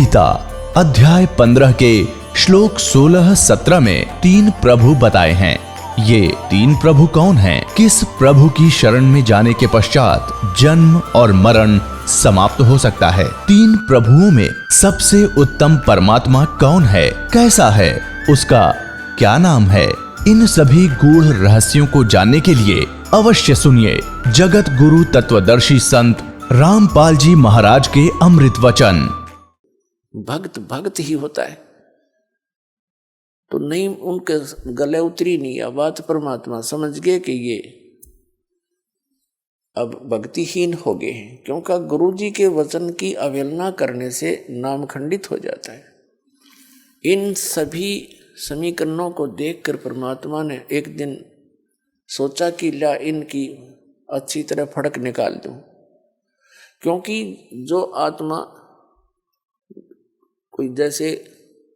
गीता अध्याय 15 के श्लोक 16-17 में 3 प्रभु बताए हैं। ये 3 प्रभु कौन हैं? किस प्रभु की शरण में जाने के पश्चात जन्म और मरण समाप्त हो सकता है? 3 प्रभुओं में सबसे उत्तम परमात्मा कौन है? कैसा है? उसका क्या नाम है? इन सभी गूढ़ रहस्यों को जानने के लिए अवश्य सुनिए जगत गुरु तत्वदर्शी संत रामपाल जी महाराज के अमृत वचन। भक्त भक्त ही होता है, तो नहीं उनके गले उतरी नहीं या बात। परमात्मा समझ गए कि ये अब भक्तिहीन हो गए हैं, क्योंकि गुरु जी के वचन की अवहेलना करने से नाम खंडित हो जाता है। इन सभी समीकरणों को देखकर परमात्मा ने एक दिन सोचा कि ला इनकी अच्छी तरह फड़क निकाल दूं, क्योंकि जो आत्मा कोई जैसे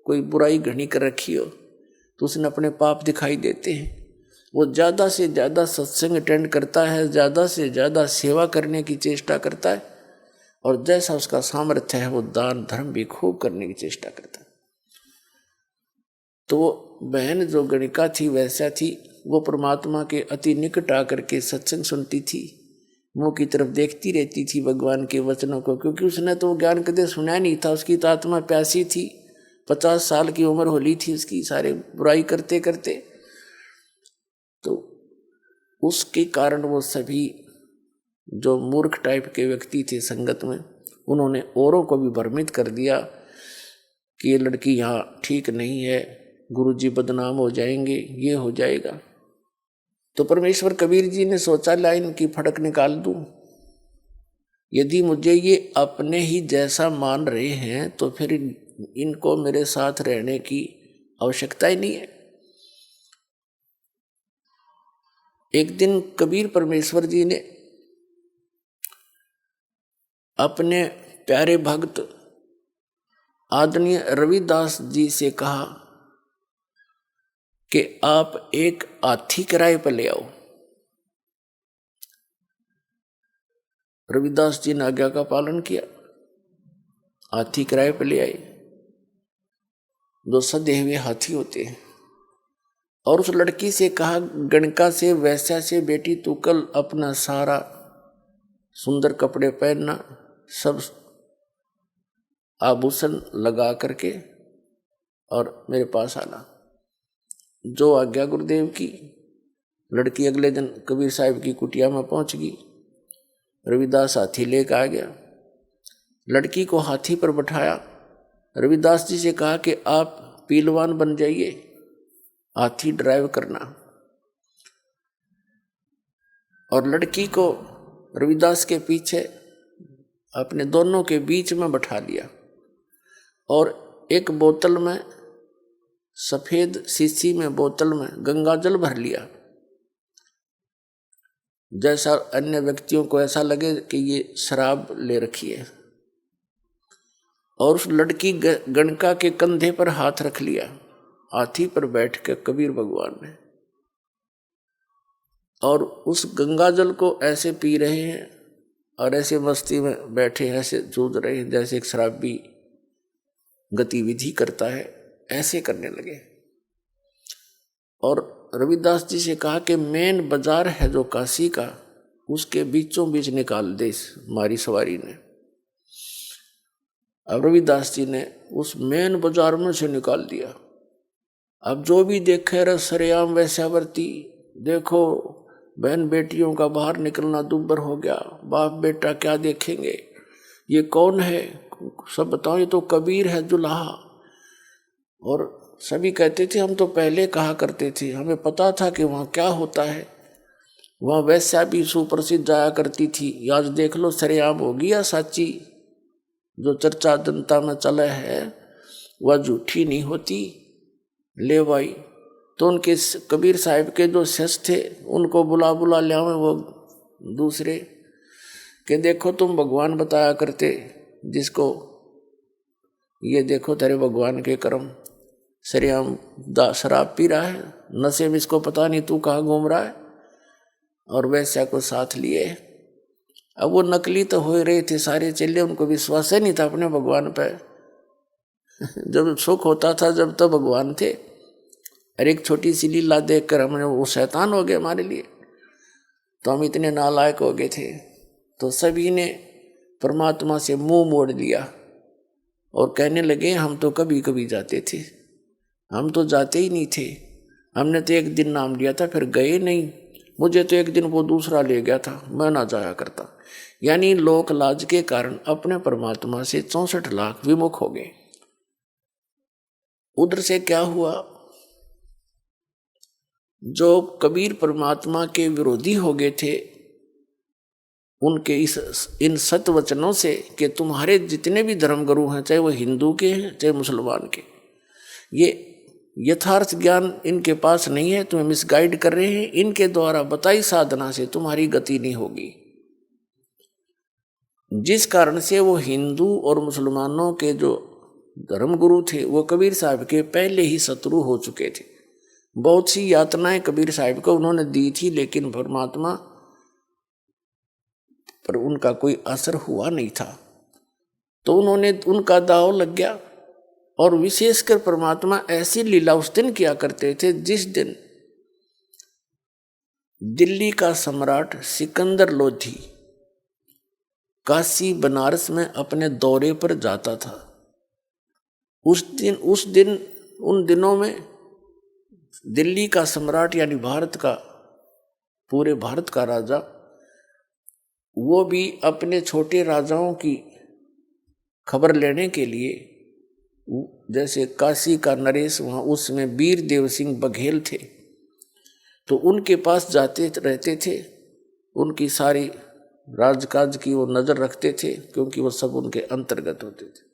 कोई बुराई घनी कर रखी हो तो उसने अपने पाप दिखाई देते हैं। वो ज़्यादा से ज़्यादा सत्संग अटेंड करता है, ज़्यादा से ज़्यादा सेवा करने की चेष्टा करता है, और जैसा उसका सामर्थ्य है वो दान धर्म भी खूब करने की चेष्टा करता है। तो बहन जो गणिका थी वैसा थी, वो परमात्मा के अति निकट आकर के सत्संग सुनती थी, मुँह की तरफ देखती रहती थी भगवान के वचनों को, क्योंकि उसने तो ज्ञान कदे सुना नहीं था। उसकी तो आत्मा प्यासी थी, 50 साल की उम्र होली थी उसकी, सारे बुराई करते करते। तो उसके कारण वो सभी जो मूर्ख टाइप के व्यक्ति थे संगत में, उन्होंने औरों को भी भ्रमित कर दिया कि ये लड़की यहाँ ठीक नहीं है, गुरुजी बदनाम हो जाएंगे, ये हो जाएगा। तो परमेश्वर कबीर जी ने सोचा ला इनकी फड़क निकाल दूं। यदि मुझे ये अपने ही जैसा मान रहे हैं तो फिर इनको मेरे साथ रहने की आवश्यकता ही नहीं है। एक दिन कबीर परमेश्वर जी ने अपने प्यारे भक्त आदरणीय रविदास जी से कहा कि आप एक हाथी किराए पर ले आओ। रविदास जी ने आज्ञा का पालन किया, हाथी किराए पर ले आए, जो सधे हुए हाथी होते हैं। और उस लड़की से कहा, गणिका से वैश्या से, बेटी तू कल अपना सारा सुंदर कपड़े पहनना, सब आभूषण लगा करके और मेरे पास आना। जो आज्ञा गुरुदेव की। लड़की अगले दिन कबीर साहब की कुटिया में पहुंच गई। रविदास हाथी लेकर आ गया, लड़की को हाथी पर बैठाया। रविदास जी से कहा कि आप पीलवान बन जाइए, हाथी ड्राइव करना। और लड़की को रविदास के पीछे अपने दोनों के बीच में बैठा लिया, और एक बोतल में, सफेद शीशी में बोतल में गंगा जल भर लिया, जैसा अन्य व्यक्तियों को ऐसा लगे कि ये शराब ले रखी है। और उस लड़की गणिका के कंधे पर हाथ रख लिया, हाथी पर बैठ के कबीर भगवान ने, और उस गंगा जल को ऐसे पी रहे हैं और ऐसे मस्ती में बैठे, ऐसे जूझ रहे हैं जैसे एक शराबी गतिविधि करता है, ऐसे करने लगे। और रविदास जी से कहा कि मेन बाजार है जो काशी का, उसके बीचों बीच निकाल दे हमारी सवारी ने। अब रविदास जी ने उस मेन बाजार में से निकाल दिया। अब जो भी देखे रहे सरेआम वैश्यावर्ती, देखो बहन बेटियों का बाहर निकलना दुब्बर हो गया, बाप बेटा क्या देखेंगे, ये कौन है, सब बताओ, ये तो कबीर है दुल्हा। और सभी कहते थे हम तो पहले कहा करते थे, हमें पता था कि वहाँ क्या होता है, वहाँ वैश्या भी सुप्रसिद्ध जाया करती थी। आज देख लो सरेआम होगी या सच्ची, जो चर्चा जनता में चला है वह झूठी नहीं होती। ले भाई, तो उनके कबीर साहब के जो शिष्य थे उनको बुला ले आवे वो दूसरे, कि देखो तुम भगवान बताया करते जिसको, ये देखो तेरे भगवान के कर्म, सरेआम शराब पी रहा है, नशे में, इसको पता नहीं तू कहाँ घूम रहा है। और वैश्या को साथ लिए। अब वो नकली तो हो रहे थे सारे चेले, उनको विश्वास ही नहीं था अपने भगवान पे। जब सुख होता था जब तो भगवान थे, और एक छोटी सी लीला देखकर हमने वो शैतान हो गए हमारे लिए, तो हम इतने नालायक हो गए थे। तो सभी ने परमात्मा से मुंह मोड़ लिया और कहने लगे हम तो कभी कभी जाते थे, हम तो जाते ही नहीं थे, हमने तो एक दिन नाम लिया था फिर गए नहीं, मुझे तो एक दिन वो दूसरा ले गया था, मैं ना जाया करता। यानी लोक लाज के कारण अपने परमात्मा से 64 लाख विमुख हो गए। उधर से क्या हुआ, जो कबीर परमात्मा के विरोधी हो गए थे, उनके इन सत वचनों से कि तुम्हारे जितने भी धर्मगुरु हैं, चाहे वो हिंदू के हैं चाहे मुसलमान के, ये यथार्थ ज्ञान इनके पास नहीं है, तुम्हें मिसगाइड कर रहे हैं, इनके द्वारा बताई साधना से तुम्हारी गति नहीं होगी। जिस कारण से वो हिंदू और मुसलमानों के जो धर्मगुरु थे वो कबीर साहब के पहले ही शत्रु हो चुके थे। बहुत सी यातनाएं कबीर साहब को उन्होंने दी थी, लेकिन परमात्मा पर उनका कोई असर हुआ नहीं था। तो उनका दाव लग गया। और विशेषकर परमात्मा ऐसी लीला उस दिन किया करते थे जिस दिन दिल्ली का सम्राट सिकंदर लोधी काशी बनारस में अपने दौरे पर जाता था। उन दिनों में दिल्ली का सम्राट यानी पूरे भारत का राजा, वो भी अपने छोटे राजाओं की खबर लेने के लिए, जैसे काशी का नरेश वहाँ उसमें वीर देव सिंह बघेल थे, तो उनके पास जाते रहते थे, उनकी सारी राजकाज की वो नज़र रखते थे क्योंकि वो सब उनके अंतर्गत होते थे।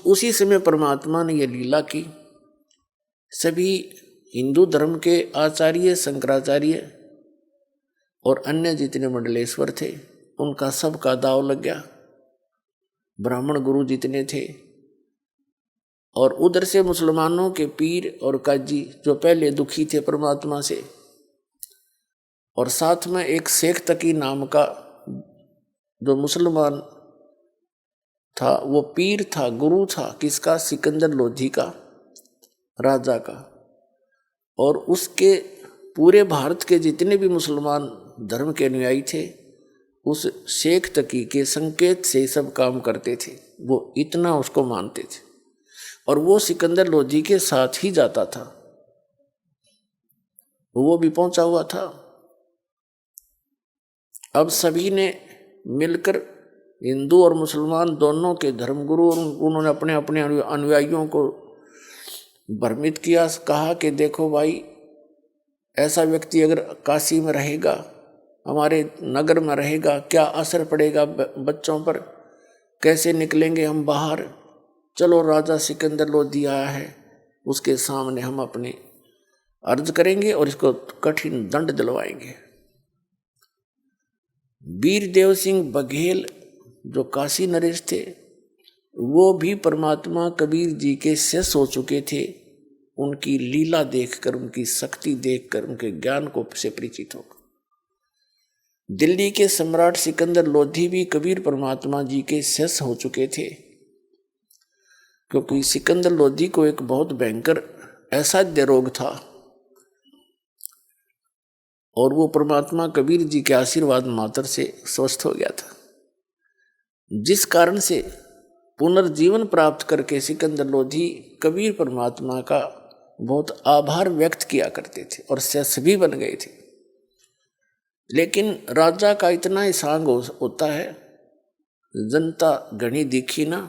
उसी समय परमात्मा ने ये लीला की। सभी हिंदू धर्म के आचार्य, शंकराचार्य और अन्य जितने मंडलेश्वर थे उनका सबका दाव लग गया, ब्राह्मण गुरु जितने थे। और उधर से मुसलमानों के पीर और काजी जो पहले दुखी थे परमात्मा से, और साथ में एक शेख तकी नाम का जो मुसलमान था, वो पीर था, गुरु था, किसका? सिकंदर लोधी का, राजा का। और उसके पूरे भारत के जितने भी मुसलमान धर्म के अनुयायी थे उस शेख तकी के संकेत से सब काम करते थे, वो इतना उसको मानते थे। और वो सिकंदर लोधी के साथ ही जाता था, वो भी पहुंचा हुआ था। अब सभी ने मिलकर, हिंदू और मुसलमान दोनों के धर्मगुरु, उन्होंने अपने अपने अनुयायियों को भ्रमित किया। कहा कि देखो भाई, ऐसा व्यक्ति अगर काशी में रहेगा, हमारे नगर में रहेगा, क्या असर पड़ेगा बच्चों पर, कैसे निकलेंगे हम बाहर। चलो, राजा सिकंदर लोधी आया है, उसके सामने हम अपनी अर्ज करेंगे और इसको कठिन दंड दिलवाएंगे। वीर देव सिंह बघेल जो काशी नरेश थे, वो भी परमात्मा कबीर जी के शिष्य हो चुके थे। उनकी लीला देखकर, उनकी शक्ति देखकर, उनके ज्ञान को से परिचित होकर दिल्ली के सम्राट सिकंदर लोधी भी कबीर परमात्मा जी के शिष्य हो चुके थे। क्योंकि सिकंदर लोधी को एक बहुत भयंकर असाध्य रोग था और वो परमात्मा कबीर जी के आशीर्वाद मात्र से स्वस्थ हो गया था, जिस कारण से पुनर्जीवन प्राप्त करके सिकंदर लोधी कबीर परमात्मा का बहुत आभार व्यक्त किया करते थे और शिष्य भी बन गए थे। लेकिन राजा का इतना ही सांग होता है, जनता घनी दिखी ना,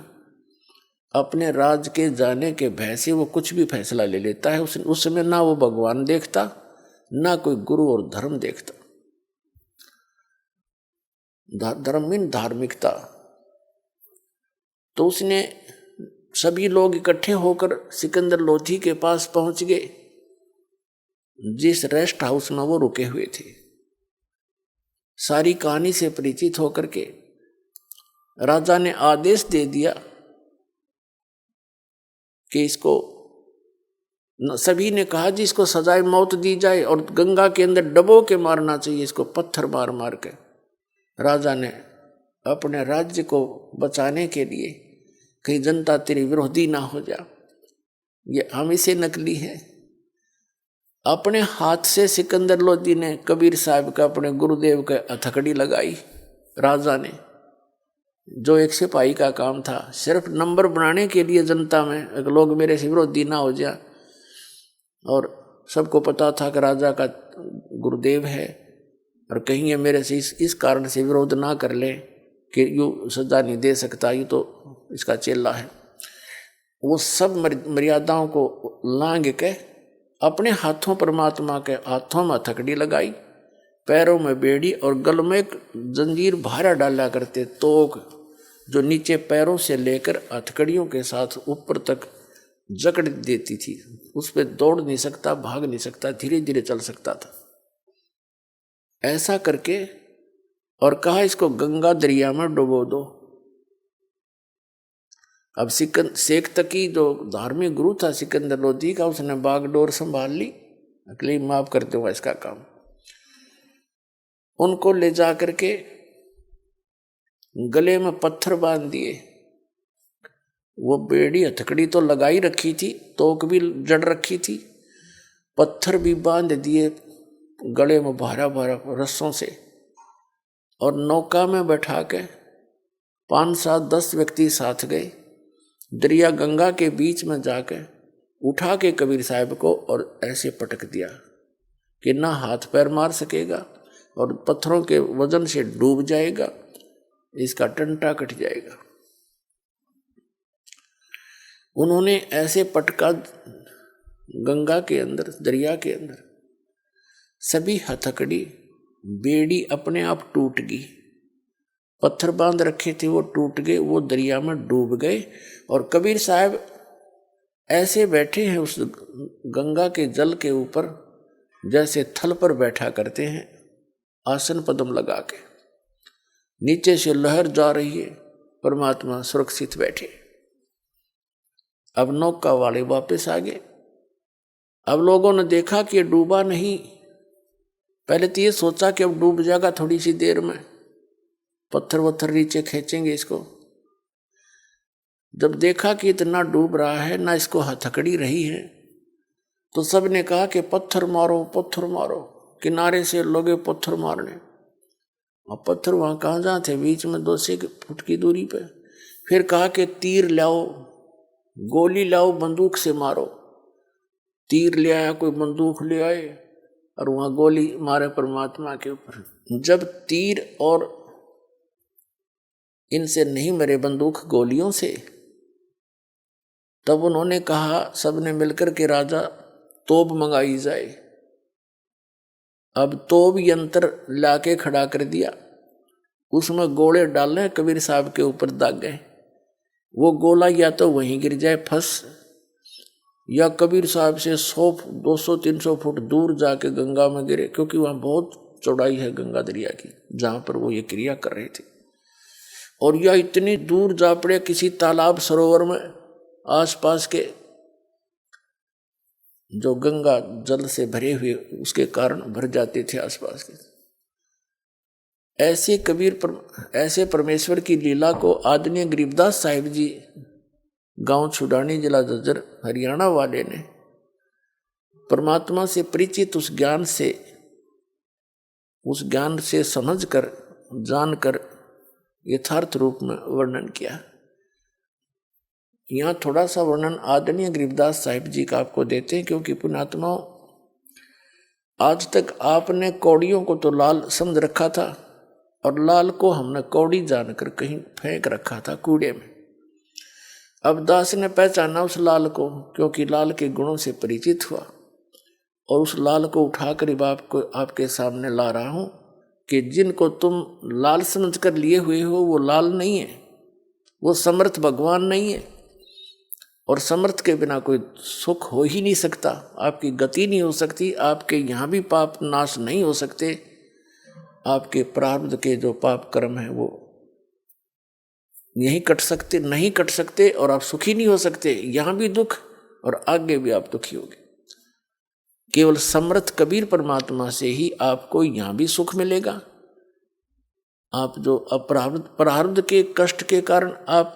अपने राज के जाने के भय से वो कुछ भी फैसला ले लेता है। उस समय ना वो भगवान देखता, ना कोई गुरु और धर्म देखता। धर्म मीन धार्मिकता। तो उसने सभी लोग इकट्ठे होकर सिकंदर लोधी के पास पहुंच गए, जिस रेस्ट हाउस में वो रुके हुए थे। सारी कहानी से परिचित होकर के राजा ने आदेश दे दिया कि इसको, सभी ने कहा जी इसको सजाए मौत दी जाए और गंगा के अंदर डबो के मारना चाहिए, इसको पत्थर मार मार के। राजा ने अपने राज्य को बचाने के लिए कहीं जनता तेरी विरोधी ना हो जा। ये हम इसे नकली है। अपने हाथ से सिकंदर लोधी ने कबीर साहब का अपने गुरुदेव का हथकड़ी लगाई राजा ने, जो एक सिपाही का काम था, सिर्फ नंबर बनाने के लिए जनता में अगर लोग मेरे से विरोधी ना हो जा। और सबको पता था कि राजा का गुरुदेव है और कहीं ये मेरे से इस कारण से विरोध ना कर ले कि यूँ सजा नहीं दे सकता, ये तो इसका चेला है। वो सब मर्यादाओं को लांघ के अपने हाथों परमात्मा के हाथों में हथकड़ी लगाई, पैरों में बेड़ी और गल में एक जंजीर भारा डाला करते, तोक जो नीचे पैरों से लेकर हथकड़ियों के साथ ऊपर तक जकड़ देती थी। उस पर दौड़ नहीं सकता, भाग नहीं सकता, धीरे धीरे चल सकता था। ऐसा करके और कहा इसको गंगा दरिया में डुबो दो। अब शेख तकी जो धार्मिक गुरु था सिकंदर लोधी का, उसने बागडोर संभाल ली, अगले माफ कर दूंगा इसका काम। उनको ले जा करके गले में पत्थर बांध दिए। वो बेड़ी हथकड़ी तो लगाई रखी थी, तोक भी जड़ रखी थी, पत्थर भी बांध दिए गले में भारा भारा रस्सों से। और नौका में बैठा के 5, 7, 10 व्यक्ति साथ गए। दरिया गंगा के बीच में जाके उठा के कबीर साहब को और ऐसे पटक दिया कि ना हाथ पैर मार सकेगा और पत्थरों के वजन से डूब जाएगा, इसका टंटा कट जाएगा। उन्होंने ऐसे पटका गंगा के अंदर, दरिया के अंदर, सभी हथकड़ी बेड़ी अपने आप टूट गई। पत्थर बांध रखे थे वो टूट गए, वो दरिया में डूब गए। और कबीर साहब ऐसे बैठे हैं उस गंगा के जल के ऊपर जैसे थल पर बैठा करते हैं, आसन पद्म लगा के। नीचे से लहर जा रही है, परमात्मा सुरक्षित बैठे। अब नौका वाले वापस आ गए। अब लोगों ने देखा कि डूबा नहीं। पहले तो ये सोचा कि अब डूब जाएगा थोड़ी सी देर में, पत्थर वत्थर नीचे खींचेंगे इसको। जब देखा कि इतना डूब रहा है, ना इसको हथकड़ी रही है, तो सब ने कहा कि पत्थर मारो, पत्थर मारो। किनारे से लोगे पत्थर मारने, और पत्थर वहां कहाँ जहाँ थे, बीच में 200 फुट की दूरी पे। फिर कहा कि तीर लाओ, गोली लाओ, बंदूक से मारो। तीर ले आया, कोई बंदूक ले आए और वहां गोली मारे परमात्मा के ऊपर। जब तीर और इनसे नहीं मरे बंदूक गोलियों से, तब उन्होंने कहा सबने मिलकर के राजा तोप मंगाई जाए। अब तोप यंत्र लाके खड़ा कर दिया, उसमें गोले डालने कबीर साहब के ऊपर दाग गए। वो गोला या तो वहीं गिर जाए फंस, या कबीर साहब से 100, 200, 300 फुट दूर जाके गंगा में गिरे, क्योंकि वहां बहुत चौड़ाई है गंगा दरिया की जहां पर वो ये क्रिया कर रहे थे। और यह इतनी दूर जा पड़े किसी तालाब सरोवर में, आसपास के जो गंगा जल से भरे हुए उसके कारण भर जाते थे आसपास के। ऐसे परमेश्वर की लीला को आदरणीय गरीबदास साहिब जी, गांव छुडानी, जिला झज्जर, हरियाणा वाले ने परमात्मा से परिचित उस ज्ञान से समझकर, जानकर यथार्थ रूप में वर्णन किया। यहाँ थोड़ा सा वर्णन आदरणीय गरीबदास साहिब जी का आपको देते हैं, क्योंकि पुण्यात्माओं, आज तक आपने कौड़ियों को तो लाल समझ रखा था और लाल को हमने कौड़ी जानकर कहीं फेंक रखा था कूड़े में। अब दास ने पहचाना उस लाल को, क्योंकि लाल के गुणों से परिचित हुआ, और उस लाल को उठाकर बाप को आपके सामने ला रहा हूं कि जिनको तुम लाल समझकर लिए हुए हो वो लाल नहीं है, वो समर्थ भगवान नहीं है। और समर्थ के बिना कोई सुख हो ही नहीं सकता, आपकी गति नहीं हो सकती, आपके यहाँ भी पाप नाश नहीं हो सकते, आपके प्रारब्ध के जो पाप कर्म है वो नहीं कट सकते और आप सुखी नहीं हो सकते। यहाँ भी दुख और आगे भी आप दुखी होगे। केवल समर्थ कबीर परमात्मा से ही आपको यहाँ भी सुख मिलेगा। आप जो प्रारब्ध के कष्ट के कारण आप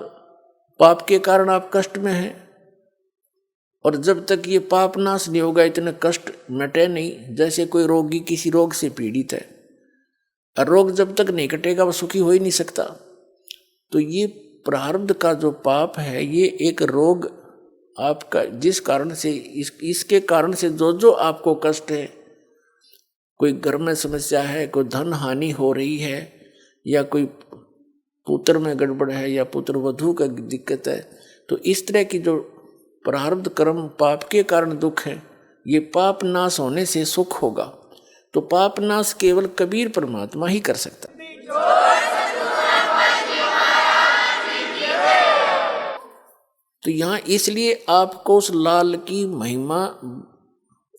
पाप के कारण आप कष्ट में हैं, और जब तक ये पाप नाश नहीं होगा इतने कष्ट मिटे नहीं। जैसे कोई रोगी किसी रोग से पीड़ित है, और रोग जब तक नहीं कटेगा वह सुखी हो ही नहीं सकता। तो ये प्रारब्ध का जो पाप है, ये एक रोग आपका, जिस कारण से इसके कारण से जो आपको कष्ट है, कोई घर में समस्या है, कोई धन हानि हो रही है, या कोई पुत्र में गड़बड़ है, या पुत्र वधू का दिक्कत है, तो इस तरह की जो प्रारब्ध कर्म पाप के कारण दुख है, ये पाप नाश होने से सुख होगा। तो पाप नाश केवल कबीर परमात्मा ही कर सकता। तो यहाँ इसलिए आपको उस लाल की महिमा,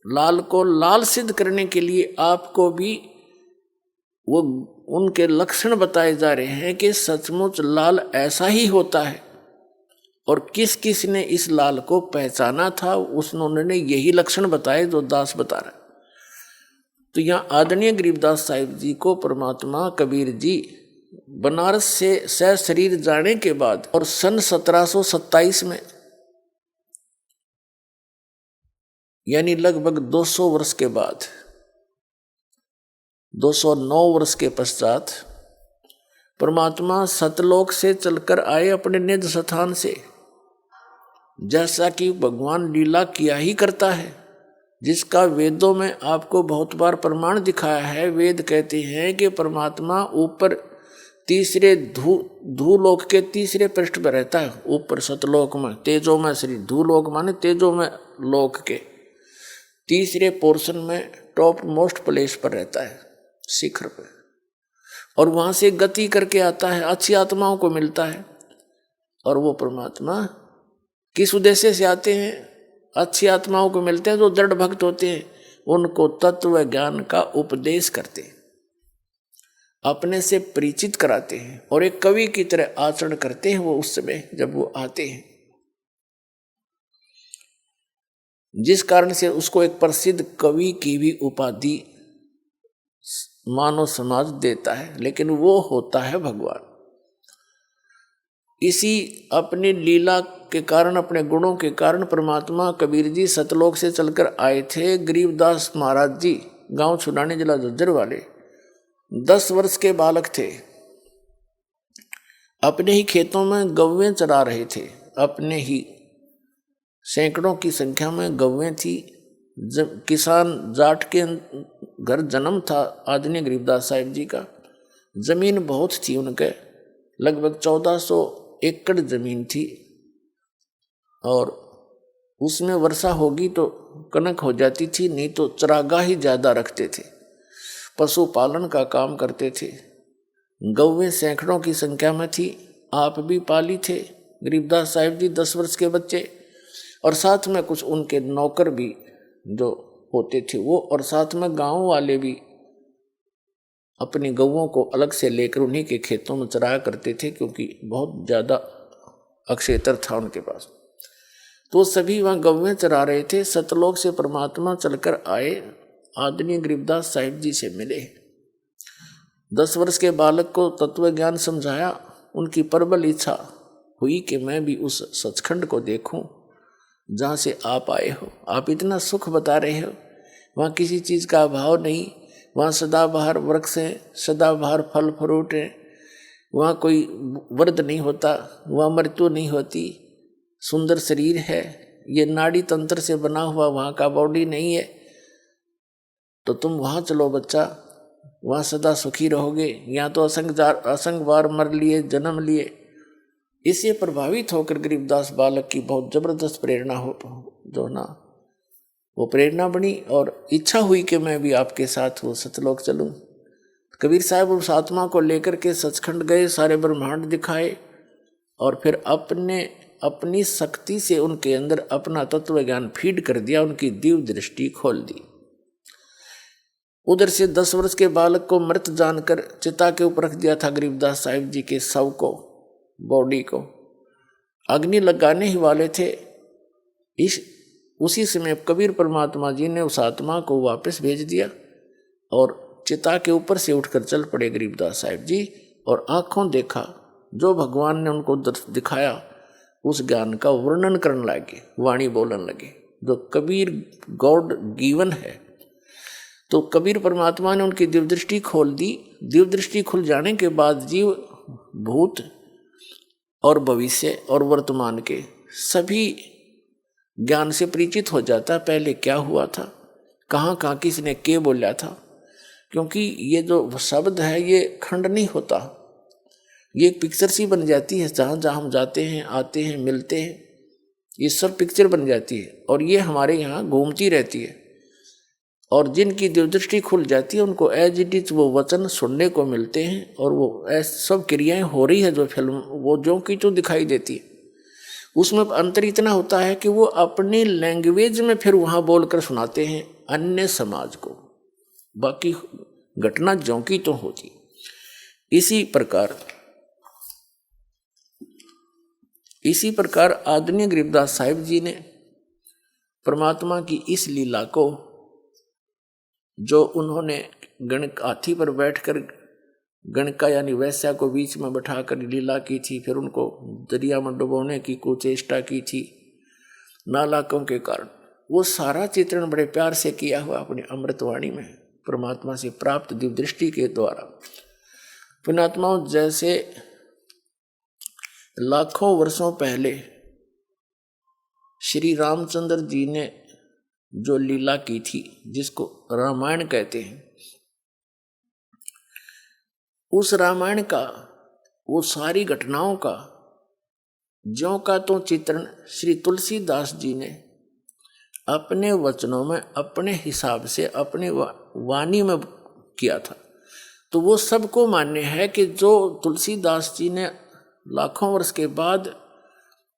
लाल को लाल सिद्ध करने के लिए आपको भी वो उनके लक्षण बताए जा रहे हैं कि सचमुच लाल ऐसा ही होता है, और किस किस ने इस लाल को पहचाना था, उन्होंने यही लक्षण बताए जो दास बता रहा है। तो यहाँ आदरणीय गरीबदास साहिब जी को परमात्मा कबीर जी बनारस से सशरीर जाने के बाद और सन 1727 में, यानी लगभग 200 वर्ष के बाद, 209 वर्ष के पश्चात परमात्मा सतलोक से चलकर आए अपने निज स्थान से। जैसा कि भगवान लीला किया ही करता है, जिसका वेदों में आपको बहुत बार प्रमाण दिखाया है। वेद कहते हैं कि परमात्मा ऊपर तीसरे धूलोक के तीसरे पृष्ठ पर रहता है, ऊपर सतलोक में, तेजो में श्री धूलोक माने तेजो में लोक के तीसरे पोर्शन में टॉप मोस्ट प्लेस पर रहता है, शिखर पर, और वहां से गति करके आता है, अच्छी आत्माओं को मिलता है। और वो परमात्मा किस उद्देश्य से आते हैं? अच्छी आत्माओं को मिलते हैं जो दृढ़ भक्त होते हैं, उनको तत्व ज्ञान का उपदेश करते हैं, अपने से परिचित कराते हैं, और एक कवि की तरह आचरण करते हैं वो उस समय जब वो आते हैं, जिस कारण से उसको एक प्रसिद्ध कवि की भी उपाधि मानव समाज देता है, लेकिन वो होता है भगवान। इसी अपनी लीला के कारण, अपने गुणों के कारण परमात्मा कबीर जी सतलोक से चलकर आए थे। गरीबदास महाराज जी गांव छुड़ाने जिला झज्जर वाले 10 वर्ष के बालक थे, अपने ही खेतों में गौवें चरा रहे थे, अपने ही सैकड़ों की संख्या में गौवें थी। किसान जाट के घर जन्म था आदरणीय गरीबदास साहिब जी का। जमीन बहुत थी उनके, लगभग 1400 एकड़ जमीन थी, और उसमें वर्षा होगी तो कनक हो जाती थी, नहीं तो चरागाह ही ज़्यादा रखते थे, पशुपालन का काम करते थे। गौवें सैकड़ों की संख्या में थी, आप भी पाली थे गरीबदास साहिब जी 10 वर्ष के बच्चे, और साथ में कुछ उनके नौकर भी जो होते थे वो, और साथ में गांव वाले भी अपनी गौओं को अलग से लेकर उन्हीं के खेतों में चराया करते थे, क्योंकि बहुत ज़्यादा अक्षेत्र था उनके पास। तो सभी वहाँ गौवें चरा रहे थे। सतलोक से परमात्मा चलकर आए, आदरणीय गरीबदास साहिब जी से मिले। 10 वर्ष के बालक को तत्व ज्ञान समझाया। उनकी प्रबल इच्छा हुई कि मैं भी उस सचखंड को देखूं जहाँ से आप आए हो। आप इतना सुख बता रहे हो, वहाँ किसी चीज़ का अभाव नहीं, वहाँ सदाबहार वृक्ष हैं, सदाबहार फल फ्रूट हैं, वहाँ कोई वर्द नहीं होता, वहाँ मृत्यु नहीं होती, सुंदर शरीर है, ये नाड़ी तंत्र से बना हुआ वहाँ का बॉडी नहीं है, तो तुम वहाँ चलो बच्चा, वहाँ सदा सुखी रहोगे। यहाँ तो असंग बार मर लिए, जन्म लिए। इससे प्रभावित होकर गरीबदास बालक की बहुत जबरदस्त प्रेरणा हो जो ना वो प्रेरणा बनी, और इच्छा हुई कि मैं भी आपके साथ वो सतलोक चलूं। कबीर साहब उस आत्मा को लेकर के सचखंड गए, सारे ब्रह्मांड दिखाए, और फिर अपनी शक्ति से उनके अंदर अपना तत्व ज्ञान फीड कर दिया, उनकी दिव्य दृष्टि खोल दी। उधर से 10 वर्ष के बालक को मृत जानकर चिता के ऊपर रख दिया था गरीबदास साहिब जी के शव को, बॉडी को अग्नि लगाने ही वाले थे। उसी समय कबीर परमात्मा जी ने उस आत्मा को वापस भेज दिया, और चिता के ऊपर से उठकर चल पड़े गरीबदास साहिब जी, और आंखों देखा जो भगवान ने उनको दिखाया, उस ज्ञान का वर्णन करने लगे, वाणी बोलने लगे, जो कबीर गॉड गिवन है। तो कबीर परमात्मा ने उनकी दिव्य दृष्टि खोल दी। दिव्य दृष्टि खुल जाने के बाद जीव भूत और भविष्य और वर्तमान के सभी ज्ञान से परिचित हो जाता, पहले क्या हुआ था, कहाँ कहाँ किसने क्या बोला था। क्योंकि ये जो शब्द है ये खंड नहीं होता, ये एक पिक्चर सी बन जाती है, जहाँ जहाँ हम जाते हैं, आते हैं, मिलते हैं, ये सब पिक्चर बन जाती है और ये हमारे यहाँ घूमती रहती है। और जिनकी दृष्टि खुल जाती है उनको एज इट इज वो वचन सुनने को मिलते हैं और वो ऐसे सब क्रियाएं हो रही है जो फिल्म वो जो की तो दिखाई देती है। उसमें अंतर इतना होता है कि वो अपनी लैंग्वेज में फिर वहाँ बोलकर सुनाते हैं अन्य समाज को, बाकी घटना जो की तो होती। इसी प्रकार आदरणीय गरीबदास साहिब जी ने परमात्मा की इस लीला को, जो उन्होंने हाथी पर बैठकर गणका यानी वैश्या को बीच में बैठाकर लीला की थी, फिर उनको दरिया में डुबोने की कुचेष्टा की थी नालाकों के कारण, वो सारा चित्रण बड़े प्यार से किया हुआ अपनी अमृतवाणी में परमात्मा से प्राप्त दिव्य दृष्टि के द्वारा। पुण्यात्माओं, जैसे लाखों वर्षों पहले श्री रामचंद्र जी ने जो लीला की थी, जिसको रामायण कहते हैं, उस रामायण का वो सारी घटनाओं का ज्यों का तो चित्रण श्री तुलसीदास जी ने अपने वचनों में अपने हिसाब से अपनी वाणी में किया था। तो वो सबको मान्य है कि जो तुलसीदास जी ने लाखों वर्ष के बाद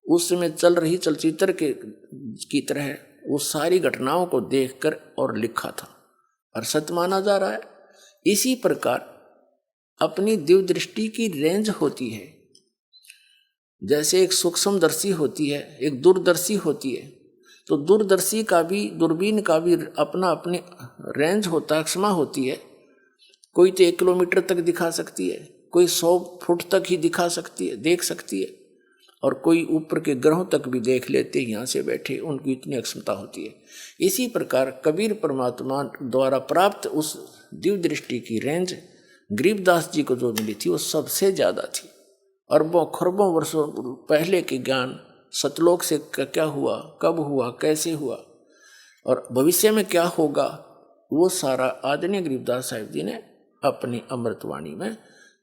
उस समय चल रही चलचित्र की तरह वो सारी घटनाओं को देखकर और लिखा था और सत्य माना जा रहा है। इसी प्रकार अपनी दिव्य दृष्टि की रेंज होती है, जैसे एक सूक्ष्मदर्शी होती है, एक दूरदर्शी होती है। तो दूरदर्शी का भी, दूरबीन का भी अपना अपनी रेंज होता है, क्षमा होती है। कोई तो 1 किलोमीटर तक दिखा सकती है, कोई 100 फुट तक ही दिखा सकती है, देख सकती है, और कोई ऊपर के ग्रहों तक भी देख लेते हैं यहाँ से बैठे, उनकी इतनी अक्षमता होती है। इसी प्रकार कबीर परमात्मा द्वारा प्राप्त उस दिव्य दृष्टि की रेंज गरीबदास जी को जो मिली थी वो सबसे ज़्यादा थी। अरबों खरबों वर्षों पहले के ज्ञान, सतलोक से क्या हुआ, कब हुआ, कैसे हुआ और भविष्य में क्या होगा, वो सारा आदरणीय गरीबदास साहिब जी ने अपनी अमृतवाणी में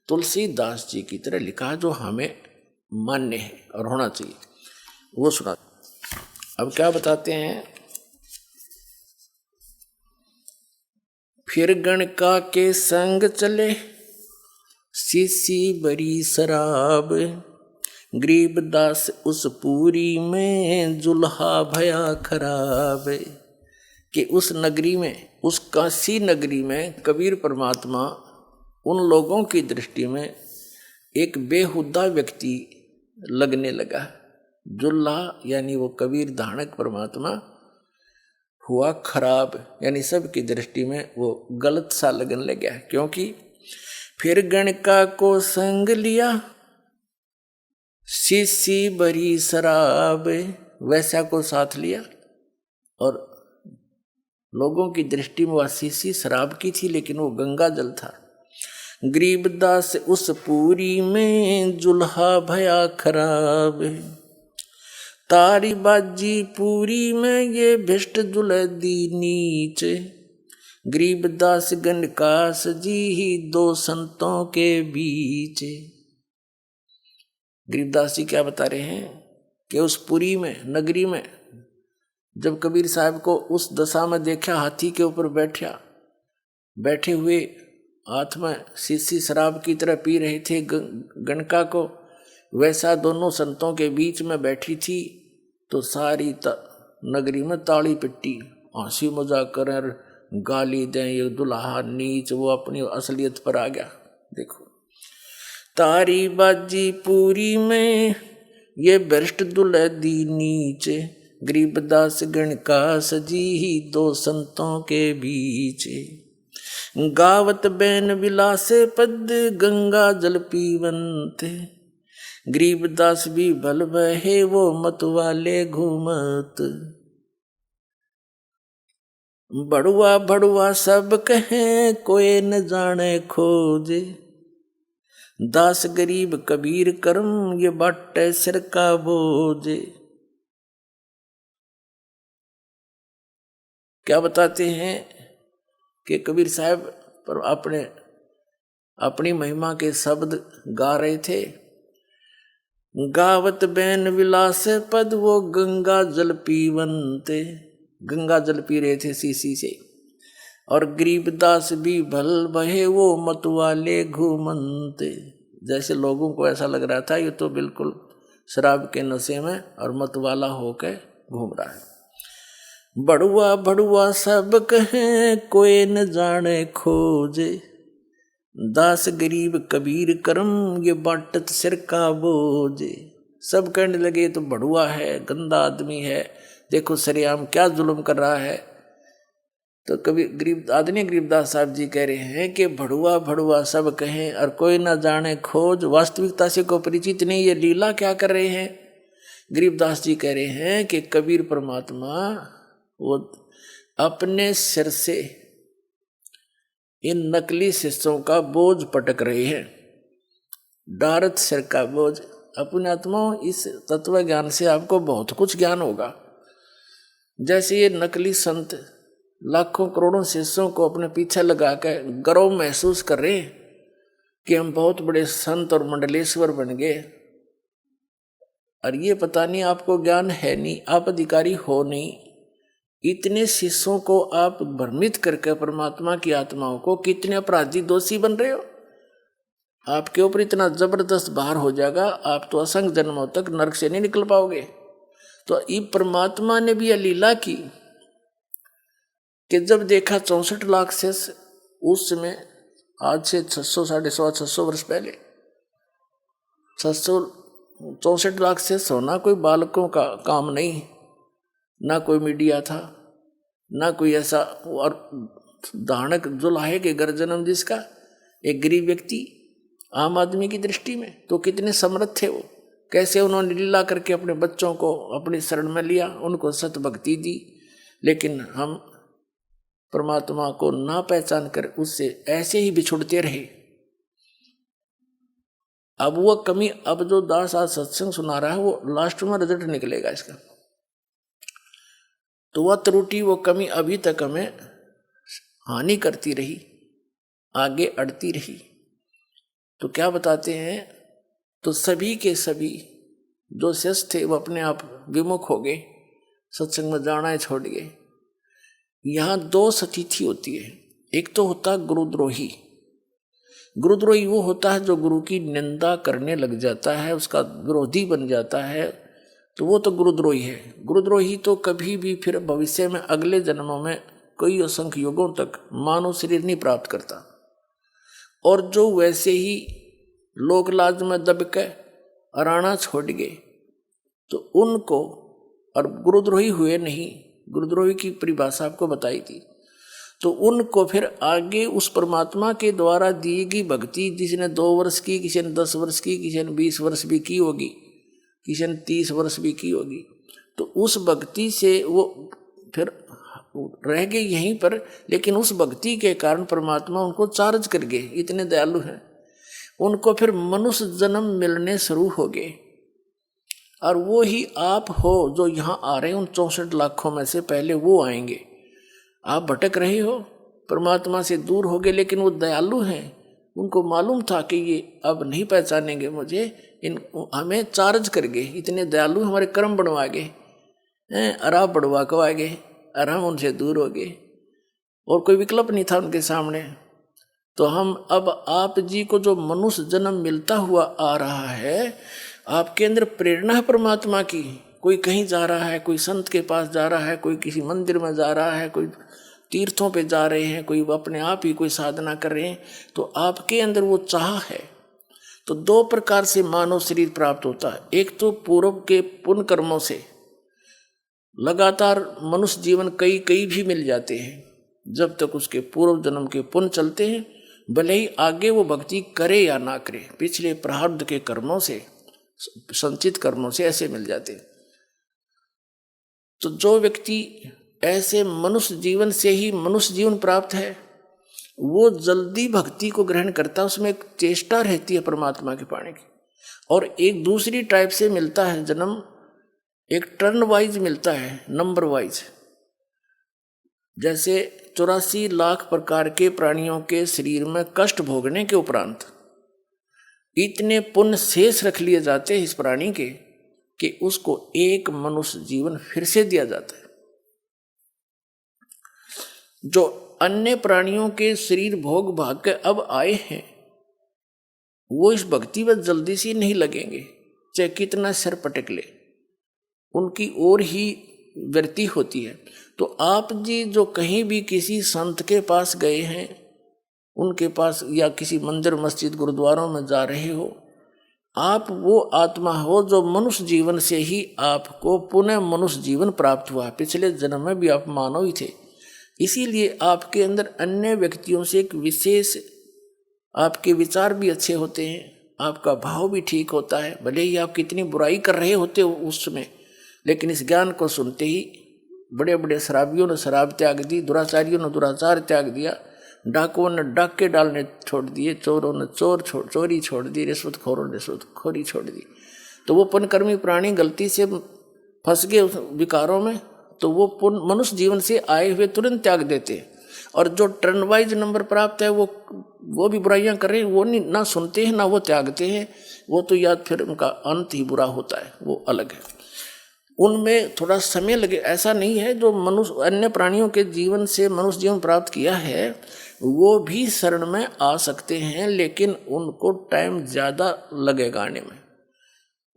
तुलसीदास जी की तरह लिखा, जो हमें मान्य है और होना चाहिए। वो सुना। अब क्या बताते हैं, फिर गणका के संग चले सीसी बरी शराब, गरीबदास उस पूरी में जुल्हा भया खराब। कि उस नगरी में, उस काशी नगरी में कबीर परमात्मा उन लोगों की दृष्टि में एक बेहुदा व्यक्ति लगने लगा। जुल्हा यानी वो कबीर धानक परमात्मा हुआ खराब, यानी सबकी दृष्टि में वो गलत सा लगने लगा। क्योंकि फिर गणका को संग लिया सीसी भरी शराब, वैसा को साथ लिया और लोगों की दृष्टि में वह सीसी शराब की थी, लेकिन वो गंगा जल था। गरीबदास उस पूरी में जुल्हा भया खराब, तारी बाजी पूरी में ये भिष्ट जुलदी नीच, गरीबदास गणकास जी ही दो संतों के बीच। गरीबदास जी क्या बता रहे हैं कि उस पुरी में, नगरी में, जब कबीर साहब को उस दशा में देखा, हाथी के ऊपर बैठे हुए हाथ में शीशी शराब की तरह पी रहे थे गणका को, वैसा दोनों संतों के बीच में बैठी थी, तो सारी नगरी में ताली पिट्टी, हंसी मजाक करें, गाली दें, ये दुल्हा नीच, वो अपनी असलियत पर आ गया। देखो, तारी बाजी पूरी में ये भ्रष्ट दुलदी नीच, गरीबदास गणकास जी ही दो संतों के बीच, गावत बैन विलासे पद गंगा जल पीवंत, गरीबदास भी भल बहे वो मत वाले घूमत। बड़ुआ बड़ुआ सब कहें कोई न जाने खोजे। दास गरीब कबीर कर्म ये बाटे सिर का बोझे। क्या बताते हैं कि कबीर साहब पर अपनी महिमा के शब्द गा रहे थे। गावत बैन विलास पद वो गंगा जल पीवंते। गंगा जल पी रहे थे सीसी से। और गरीबदास भी भल बहे वो मत वाले घूमंते। जैसे लोगों को ऐसा लग रहा था ये तो बिल्कुल शराब के नशे में और मत वाला होकर घूम रहा है। बड़ुआ बड़ुआ सब कहें कोई न जाने खोजे। दास गरीब कबीर कर्म ये बाटत सिर का बोझे। सब कहने लगे तो बड़ुआ है, गंदा आदमी है, देखो सरेआम क्या जुल्म कर रहा है। तो कभी आदरणीय गरीबदास साहब जी कह रहे हैं कि भड़ुआ भड़ुआ सब कहें और कोई ना जाने खोज। वास्तविकता से को परिचित नहीं, ये लीला क्या कर रहे हैं। गरीबदास जी कह रहे हैं कि कबीर परमात्मा वो अपने सिर से इन नकली शिष्यों का बोझ पटक रहे हैं। डारत सिर का बोझ। अपने आत्माओं, इस तत्व ज्ञान से आपको बहुत कुछ ज्ञान होगा। जैसे ये नकली संत लाखों करोड़ों शिष्यों को अपने पीछे लगाकर गर्व महसूस कर रहे हैं कि हम बहुत बड़े संत और मंडलेश्वर बन गए, और ये पता नहीं आपको ज्ञान है नहीं, आप अधिकारी हो नहीं। इतने शिष्यों को आप भ्रमित करके परमात्मा की आत्माओं को कितने अपराधी दोषी बन रहे हो। आपके ऊपर इतना जबरदस्त भार हो जाएगा, आप तो असंख्य जन्मों तक नरक से नहीं निकल पाओगे। तो ये परमात्मा ने भी यह लीला की कि जब देखा 64 लाख से उस समय, आज से 600 वर्ष पहले 64 लाख से सोना कोई बालकों का काम नहीं, ना कोई मीडिया था, ना कोई ऐसा। और दानक जो लाहे के घर जन्म जिसका एक गरीब व्यक्ति आम आदमी की दृष्टि में तो कितने समर्थ थे वो। कैसे उन्होंने लीला करके अपने बच्चों को अपनी शरण में लिया, उनको सत भक्ति दी। लेकिन हम परमात्मा को ना पहचान कर उससे ऐसे ही बिछुड़ते रहे। अब वो कमी, अब जो दास आज सत्संग सुना रहा है वो लास्ट में रिजल्ट निकलेगा इसका। तो वह त्रुटि, वो कमी अभी तक हमें हानि करती रही, आगे अड़ती रही। तो क्या बताते हैं, तो सभी के सभी जो शिष्य थे वो अपने आप विमुख हो गए, सत्संग में जाना ही छोड़ गए। यहाँ दो स्थिति होती है। एक तो होता है गुरुद्रोही। गुरुद्रोही वो होता है जो गुरु की निंदा करने लग जाता है, उसका विरोधी बन जाता है, तो वो तो गुरुद्रोही है। गुरुद्रोही तो कभी भी फिर भविष्य में अगले जन्मों में कई असंख्य युगों तक मानव शरीर नहीं प्राप्त करता। और जो वैसे ही लोक लाज में दब के अराना छोड़ गए तो उनको, और गुरुद्रोही हुए नहीं, गुरुद्रोही की परिभाषा आपको बताई थी, तो उनको फिर आगे उस परमात्मा के द्वारा दी गई भक्ति, जिसने 2 वर्ष की, किसी ने 10 वर्ष की, किसी ने 20 वर्ष भी की होगी, किसी ने 30 वर्ष भी की होगी, तो उस भक्ति से वो फिर रह गए यहीं पर। लेकिन उस भक्ति के कारण परमात्मा उनको चार्ज कर गए, इतने दयालु हैं। उनको फिर मनुष्य जन्म मिलने शुरू हो गए। और वो ही आप हो जो यहाँ आ रहे हैं, उन 64 लाखों में से पहले वो आएंगे। आप भटक रहे हो, परमात्मा से दूर हो गए, लेकिन वो दयालु हैं। उनको मालूम था कि ये अब नहीं पहचानेंगे मुझे, हमें चार्ज कर गए, इतने दयालु हमारे कर्म बढ़वा गए, अराब बढ़वा कवा गए, और हम उनसे दूर हो गए और कोई विकल्प नहीं था उनके सामने। तो हम अब आप जी को जो मनुष्य जन्म मिलता हुआ आ रहा है, आपके अंदर प्रेरणा है परमात्मा की। कोई कहीं जा रहा है, कोई संत के पास जा रहा है, कोई किसी मंदिर में जा रहा है, कोई तीर्थों पे जा रहे हैं, कोई अपने आप ही कोई साधना कर रहे हैं, तो आपके अंदर वो चाह है। तो 2 प्रकार से मानव शरीर प्राप्त होता है। एक तो पूर्व के पुण्य कर्मों से लगातार मनुष्य जीवन कई भी मिल जाते हैं, जब तक उसके पूर्व जन्म के पुण्य चलते हैं, भले ही आगे वो भक्ति करे या ना करे, पिछले प्रारब्ध के कर्मों से संचित कर्मों से ऐसे मिल जाते। तो जो व्यक्ति ऐसे मनुष्य जीवन से ही मनुष्य जीवन प्राप्त है, वो जल्दी भक्ति को ग्रहण करता है, उसमें एक चेष्टा रहती है परमात्मा के पाने की। और एक दूसरी टाइप से मिलता है जन्म, एक टर्न वाइज मिलता है, नंबर वाइज। जैसे 84 लाख प्रकार के प्राणियों के शरीर में कष्ट भोगने के उपरांत इतने पुण्य शेष रख लिए जाते हैं इस प्राणी के कि उसको एक मनुष्य जीवन फिर से दिया जाता है। जो अन्य प्राणियों के शरीर भोग भाग के अब आए हैं, वो इस भक्ति में जल्दी से नहीं लगेंगे, चाहे कितना सर पटक ले, उनकी ओर ही वृत्ति होती है। तो आप जी जो कहीं भी किसी संत के पास गए हैं, उनके पास या किसी मंदिर मस्जिद गुरुद्वारों में जा रहे हो, आप वो आत्मा हो जो मनुष्य जीवन से ही आपको पुनः मनुष्य जीवन प्राप्त हुआ। पिछले जन्म में भी आप मानव ही थे, इसीलिए आपके अंदर अन्य व्यक्तियों से एक विशेष, आपके विचार भी अच्छे होते हैं, आपका भाव भी ठीक होता है। भले ही आप कितनी बुराई कर रहे होते हो उस समय, लेकिन इस ज्ञान को सुनते ही बड़े बड़े शराबियों ने शराब त्याग दी, दुराचारियों ने दुराचार त्याग दिया, डाकुओं ने डाके डालने छोड़ दिए, चोरों ने चोरी छोड़ दी, रिश्वतखोरों ने रिश्वतखोरी छोड़ दी। तो वो पुण्यकर्मी प्राणी गलती से फंस गए उस विकारों में, तो वो पुण्य मनुष्य जीवन से आए हुए तुरंत त्याग देते हैं। और जो टर्न वाइज नंबर प्राप्त है, वो भी बुराइयां कर रहे हैं, वो नहीं ना सुनते हैं ना वो त्यागते हैं, वो तो याद फिर उनका अंत ही बुरा होता है, वो अलग है। उनमें थोड़ा समय लगे, ऐसा नहीं है। जो मनुष्य अन्य प्राणियों के जीवन से मनुष्य जीवन प्राप्त किया है, वो भी शरण में आ सकते हैं, लेकिन उनको टाइम ज़्यादा लगेगा आने में।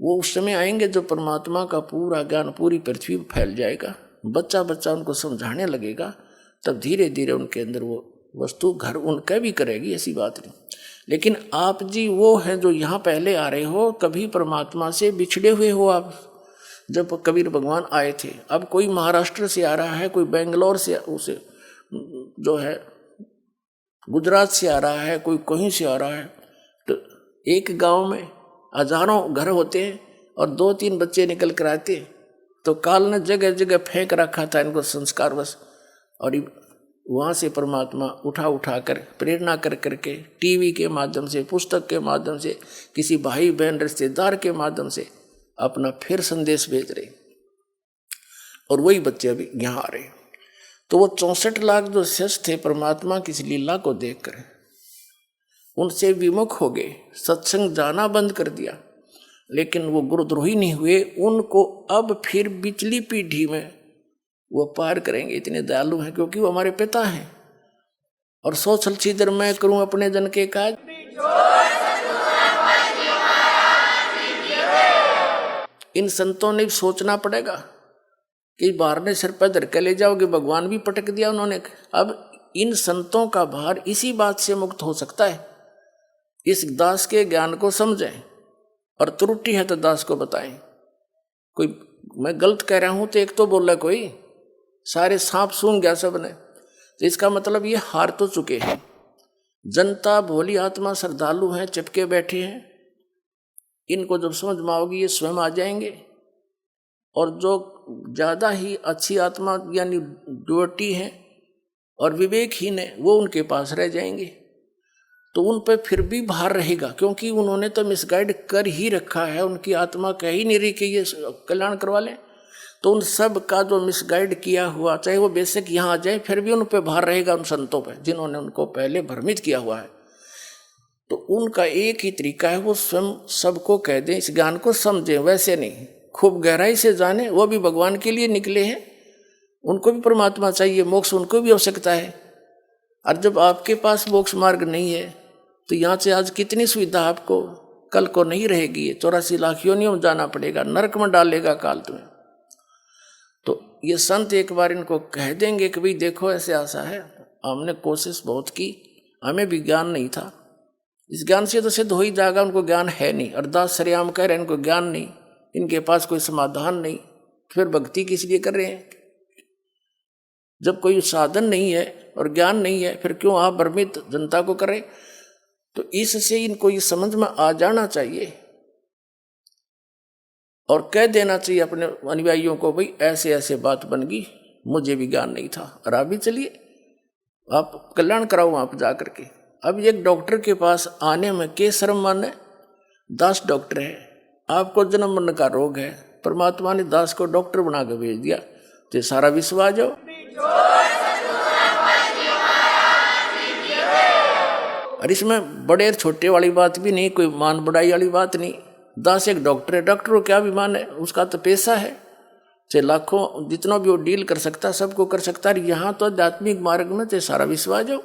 वो उस समय आएंगे जब परमात्मा का पूरा ज्ञान पूरी पृथ्वी पर फैल जाएगा, बच्चा बच्चा उनको समझाने लगेगा, तब धीरे धीरे उनके अंदर वो वस्तु घर उनका भी करेगी, ऐसी बात नहीं। लेकिन आप जी वो हैं जो यहाँ पहले आ रहे हो, कभी परमात्मा से बिछड़े हुए हो आप। जब कबीर भगवान आए थे, अब कोई महाराष्ट्र से आ रहा है, कोई बेंगलोर से, उसे जो है गुजरात से आ रहा है, कोई कहीं से आ रहा है। तो एक गांव में हजारों घर होते हैं और 2-3 बच्चे निकल कर आते, तो काल ने जगह जगह फेंक रखा था इनको संस्कार बस। और वहाँ से परमात्मा उठा कर प्रेरणा कर करके टीवी के माध्यम से, पुस्तक के माध्यम से, किसी भाई बहन रिश्तेदार के माध्यम से अपना फिर संदेश भेज रहे, और वही बच्चे अभी यहाँ आ रहे। तो वो 64 लाख जो शिष्य थे परमात्मा की इस लीला को देखकर उनसे विमुख हो गए, सत्संग जाना बंद कर दिया, लेकिन वो गुरुद्रोही नहीं हुए। उनको अब फिर पिछली पीढ़ी में वो पार करेंगे, इतने दयालु हैं, क्योंकि वो हमारे पिता हैं। और सो छल छिद्र मैं करूं अपने जन के काज, इन संतों ने सोचना पड़ेगा कि बाहर ने सिर पर धर के ले जाओगे, भगवान भी पटक दिया उन्होंने। अब इन संतों का भार इसी बात से मुक्त हो सकता है, इस दास के ज्ञान को समझें, और त्रुटि है तो दास को बताएं। कोई मैं गलत कह रहा हूं तो एक तो बोला, कोई सारे सांप सूंघ गया सबने, तो इसका मतलब ये हार तो चुके हैं। जनता भोली आत्मा श्रद्धालु हैं, चिपके बैठे हैं, इनको जब समझ में आओगी ये स्वयं आ जाएंगे। और जो ज़्यादा ही अच्छी आत्मा यानी ड्यूटी हैं और विवेकहीन है, वो उनके पास रह जाएंगे। तो उन पर फिर भी भार रहेगा, क्योंकि उन्होंने तो मिसगाइड कर ही रखा है, उनकी आत्मा कह ही नहीं रही कि ये कल्याण करवा लें। तो उन सब का जो मिसगाइड किया हुआ, चाहे वो बेशक यहाँ आ जाए, फिर भी उन पर भार रहेगा, उन संतों पर जिन्होंने उनको पहले भ्रमित किया हुआ है। तो उनका एक ही तरीका है, वो स्वयं सबको कह दें, इस ज्ञान को समझें। वैसे नहीं, खूब गहराई से जाने, वो भी भगवान के लिए निकले हैं, उनको भी परमात्मा चाहिए, मोक्ष उनको भी आवश्यकता है। और जब आपके पास मोक्ष मार्ग नहीं है, तो यहाँ से आज कितनी सुविधा आपको कल को नहीं रहेगी। 84 लाख योनियों में जाना पड़ेगा, नरक में डालेगा काल तुम्हें। तो ये संत एक बार इनको कह देंगे कि भाई देखो ऐसे आशा है, हमने कोशिश बहुत की, हमें भी ज्ञान नहीं था, इस ज्ञान से तो सिद्ध हो ही जाएगा, उनको ज्ञान है नहीं। अरदास सरेआम कह रहे हैं, इनको ज्ञान नहीं, इनके पास कोई समाधान नहीं, फिर भक्ति किस लिए कर रहे हैं? जब कोई साधन नहीं है और ज्ञान नहीं है, फिर क्यों आप भ्रमित जनता को कर रहे? तो इससे इनको ये समझ में आ जाना चाहिए और कह देना चाहिए अपने अनुयायियों को, भाई ऐसे ऐसे बात बन गई, मुझे भी ज्ञान नहीं था, और आप भी चलिए, आप कल्याण कराओ वहाँ पर जा करके। अब एक डॉक्टर के पास आने में के शर्म माने, दास डॉक्टर है, आपको जन्म मरण का रोग है, परमात्मा ने दास को डॉक्टर बना के भेज दिया, तो सारा विश्व आ जाओ। और इसमें बड़े और छोटे वाली बात भी नहीं, कोई मान बढ़ाई वाली बात नहीं। दास एक डॉक्टर है, डॉक्टर को क्या भी मान है, उसका तो पैसा है, चाहे लाखों जितना भी वो डील कर सकता, सबको कर सकता है। यहाँ तो आध्यात्मिक मार्ग में तो सारा विश्व आ जाओ,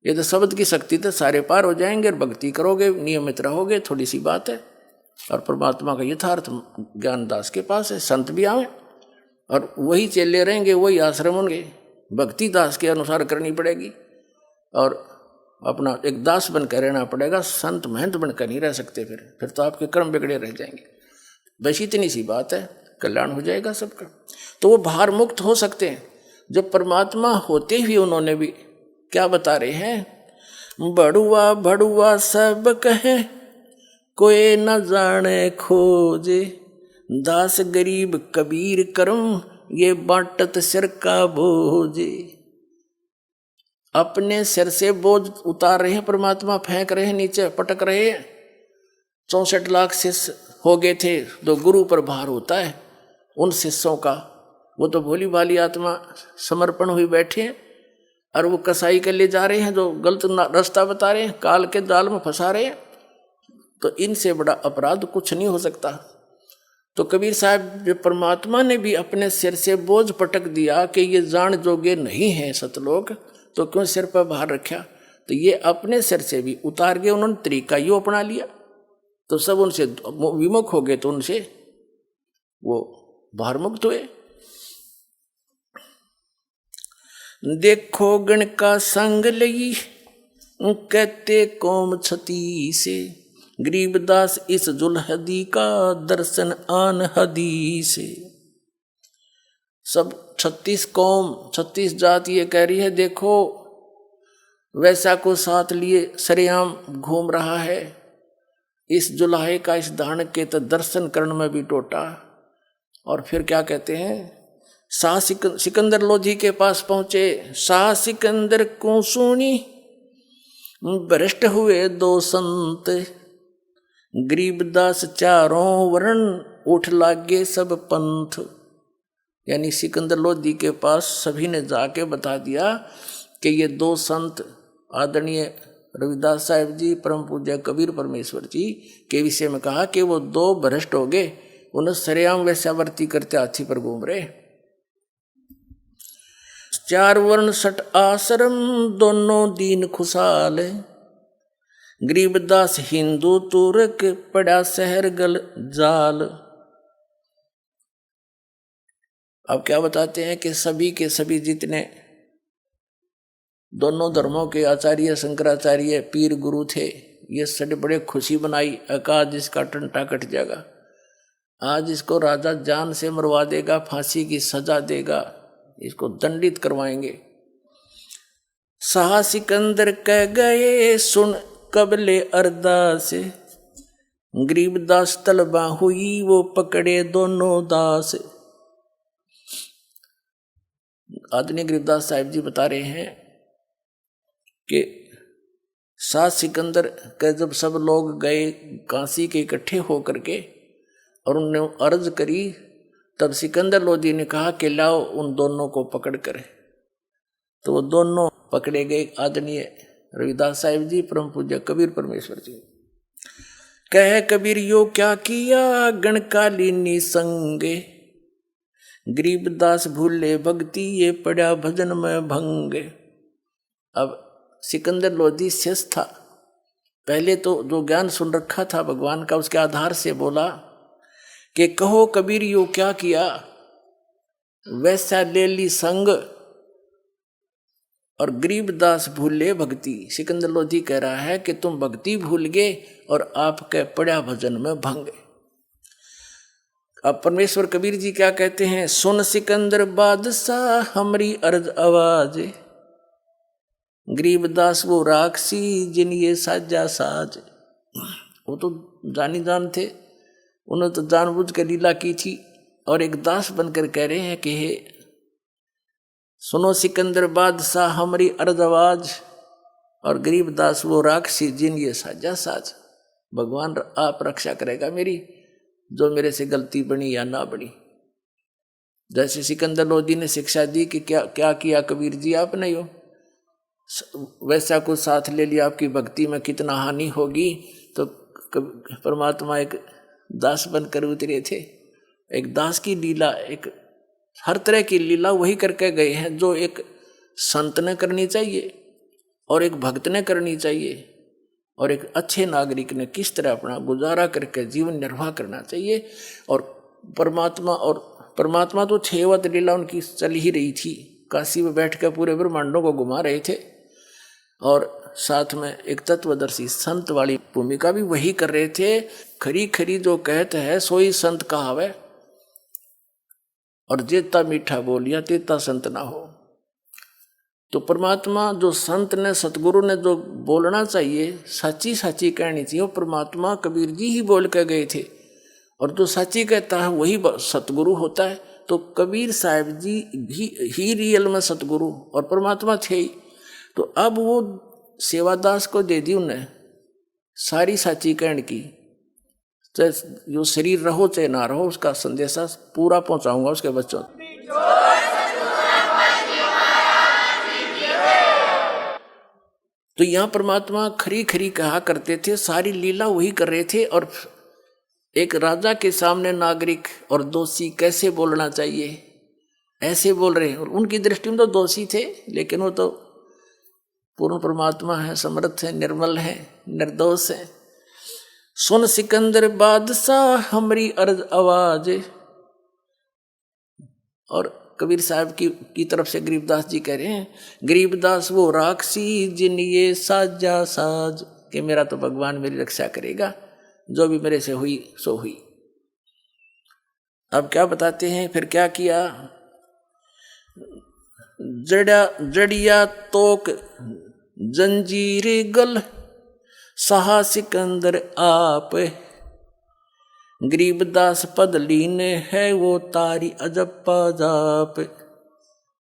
ये तो शब्द की शक्ति तो सारे पार हो जाएंगे, और भक्ति करोगे, नियमित रहोगे, थोड़ी सी बात है। और परमात्मा का यथार्थ ज्ञान दास के पास है, संत भी आवे और वही चेले रहेंगे, वही आश्रम होंगे, भक्ति दास के अनुसार करनी पड़ेगी, और अपना एक दास बनकर रहना पड़ेगा, संत महंत बनकर नहीं रह सकते। फिर तो आपके कर्म बिगड़े रह जाएंगे। बस इतनी सी बात है, कल्याण हो जाएगा सबका। तो वो भार मुक्त हो सकते हैं। जब परमात्मा होते हुए उन्होंने भी क्या बता रहे हैं, बड़ुआ बड़ुआ सब कहे, कोई न जाने खोजे, दास गरीब कबीर करम, ये बाटत सिर का बोझे। अपने सिर से बोझ उतार रहे हैं परमात्मा, फेंक रहे हैं नीचे, पटक रहे हैं। 64 लाख शिष्य हो गए थे, तो गुरु पर भार होता है उन शिष्यों का, वो तो भोली भाली आत्मा समर्पण हुई बैठे हैं, और वो कसाई के ले जा रहे हैं, जो गलत रास्ता बता रहे हैं, काल के जाल में फंसा रहे हैं। तो इनसे बड़ा अपराध कुछ नहीं हो सकता। तो कबीर साहब, जो परमात्मा ने भी अपने सिर से बोझ पटक दिया कि ये जान जोगे नहीं है सतलोक, तो क्यों सिर पर भार रखा, तो ये अपने सिर से भी उतार गए, उन्होंने तरीका यो अपना लिया, तो सब उनसे विमुख हो गए, तो उनसे वो भार मुक्त हुए। देखो गण का संग लई, कहते कौम छती से, गरीबदास इस जुलहदी का दर्शन आन हदी से। सब 36 कौम 36 जात ये कह रही है, देखो वैसा को साथ लिए सरेआम घूम रहा है, इस जुलाहे का इस दान के तो दर्शन करने में भी टोटा। और फिर क्या कहते हैं, शाह सिकंदर लोधी के पास पहुंचे, शाह सिकंदर को सुनी, भ्रष्ट हुए 2 संत, गरीबदास चारों वर्ण, उठ लागे सब पंथ। यानी सिकंदर लोधी के पास सभी ने जाके बता दिया कि ये 2 संत आदरणीय रविदास साहिब जी, परम पूज्य कबीर परमेश्वर जी के विषय में कहा कि वो 2 भ्रष्ट हो गए, उन्हें सरेआम वैश्यावर्ती करते हाथी पर घूम रहे। 4 वर्ण 60 आश्रम, दोनों दीन खुशहाल, गरीबदास हिंदू तुर्क, पड़ा शहर गल जाल। अब क्या बताते हैं कि सभी के सभी जितने दोनों धर्मों के आचार्य, शंकराचार्य, पीर गुरु थे, ये सब बड़े खुशी बनाई, अकाज इसका टंटा कट जाएगा, आज इसको राजा जान से मरवा देगा, फांसी की सजा देगा, इसको दंडित करवाएंगे। शाह सिकंदर कह गए सुन कबले अरदास, गरीबदास तलबा हुई वो पकड़े दोनों दास। आदरणीय गरीबदास साहिब जी बता रहे हैं कि शाह सिकंदर के जब सब लोग गए काशी के इकट्ठे होकर के और उन्होंने अर्ज करी, तब सिकंदर लोधी ने कहा कि लाओ उन दोनों को पकड़ कर। तो वो दोनों पकड़े गए, आदरणीय रविदास साहिब जी, परम पूज्य कबीर परमेश्वर जी। कह कबीर यो क्या किया, गणकालीनी संगे, गरीबदास भूले भक्ति ये पड़ा भजन में भंग। अब सिकंदर लोधी शेष था, पहले तो जो ज्ञान सुन रखा था भगवान का, उसके आधार से बोला कि कहो कबीर यो क्या किया, वैसा ले ली संग, और गरीबदास भूले भक्ति। सिकंदर लोधी कह रहा है कि तुम भक्ति भूल गए और आपके पड़ा भजन में भंग। अब परमेश्वर कबीर जी क्या कहते हैं, सुन सिकंदर बादशाह हमारी अर्ज आवाज, गरीबदास वो राक्षसी जिन ये साजा साज। वो तो जानी जान थे, उन्होंने तो जानबूझ के लीला की थी। और एक दास बनकर कह रहे हैं कि हे सुनो सिकंदर बादशाह हमारी अर्ज आवाज, और गरीब दास वो राक्षसी जिन ये साजा साज। भगवान आप रक्षा करेगा मेरी, जो मेरे से गलती बनी या ना बनी। जैसे सिकंदर लोधी ने शिक्षा दी कि क्या क्या किया कबीर जी आपने, यो वैसा कुछ साथ ले लिया, आपकी भक्ति में कितना हानि होगी। तो परमात्मा एक दास बनकर उतरे थे। एक दास की लीला, एक हर तरह की लीला वही करके गए हैं जो एक संत ने करनी चाहिए और एक भक्त ने करनी चाहिए और एक अच्छे नागरिक ने किस तरह अपना गुजारा करके जीवन निर्वाह करना चाहिए। और परमात्मा तो 6 अवध लीला उनकी चल ही रही थी। काशी में बैठ कर पूरे ब्रह्मांडों को घुमा रहे थे और साथ में एक तत्वदर्शी संत वाली भूमिका भी वही कर रहे थे। खरी खरी जो कहते हैं सोई संत कहावे, और जेता मीठा बोलिया तेता संत ना हो। तो परमात्मा जो संत ने सतगुरु ने जो बोलना चाहिए, सच्ची सच्ची कहनी चाहिए, वो परमात्मा कबीर जी ही बोल के गए थे। और जो सच्ची कहता है वही सतगुरु होता है। तो कबीर साहब जी भी ही रियल में सतगुरु और परमात्मा थे ही। तो अब वो सेवादास को दे दी उन्हें सारी सच्ची कहने की, चाहे जो शरीर रहो चाहे ना रहो, उसका संदेशा पूरा पहुंचाऊंगा उसके बच्चों। तो यहाँ परमात्मा खरी खरी कहा करते थे, सारी लीला वही कर रहे थे। और एक राजा के सामने नागरिक और दोषी कैसे बोलना चाहिए, ऐसे बोल रहे हैं। और उनकी दृष्टि में तो दोषी थे, लेकिन वो तो पूर्ण परमात्मा है, समर्थ है, निर्मल है, निर्दोष है। सुन सिकंदर बादशाह हमारी अर्ज आवाज। और कबीर साहब की तरफ से गरीबदास जी कह रहे हैं, गरीबदास वो राक्षसी जिन ये साजा साज, कि मेरा तो भगवान मेरी रक्षा करेगा, जो भी मेरे से हुई सो हुई। अब क्या बताते हैं, फिर क्या किया। जड़िया तोक जंजीर गल सहा सिकंदर आप, गरीबदास पद लीने है वो तारी अजप्पा जाप।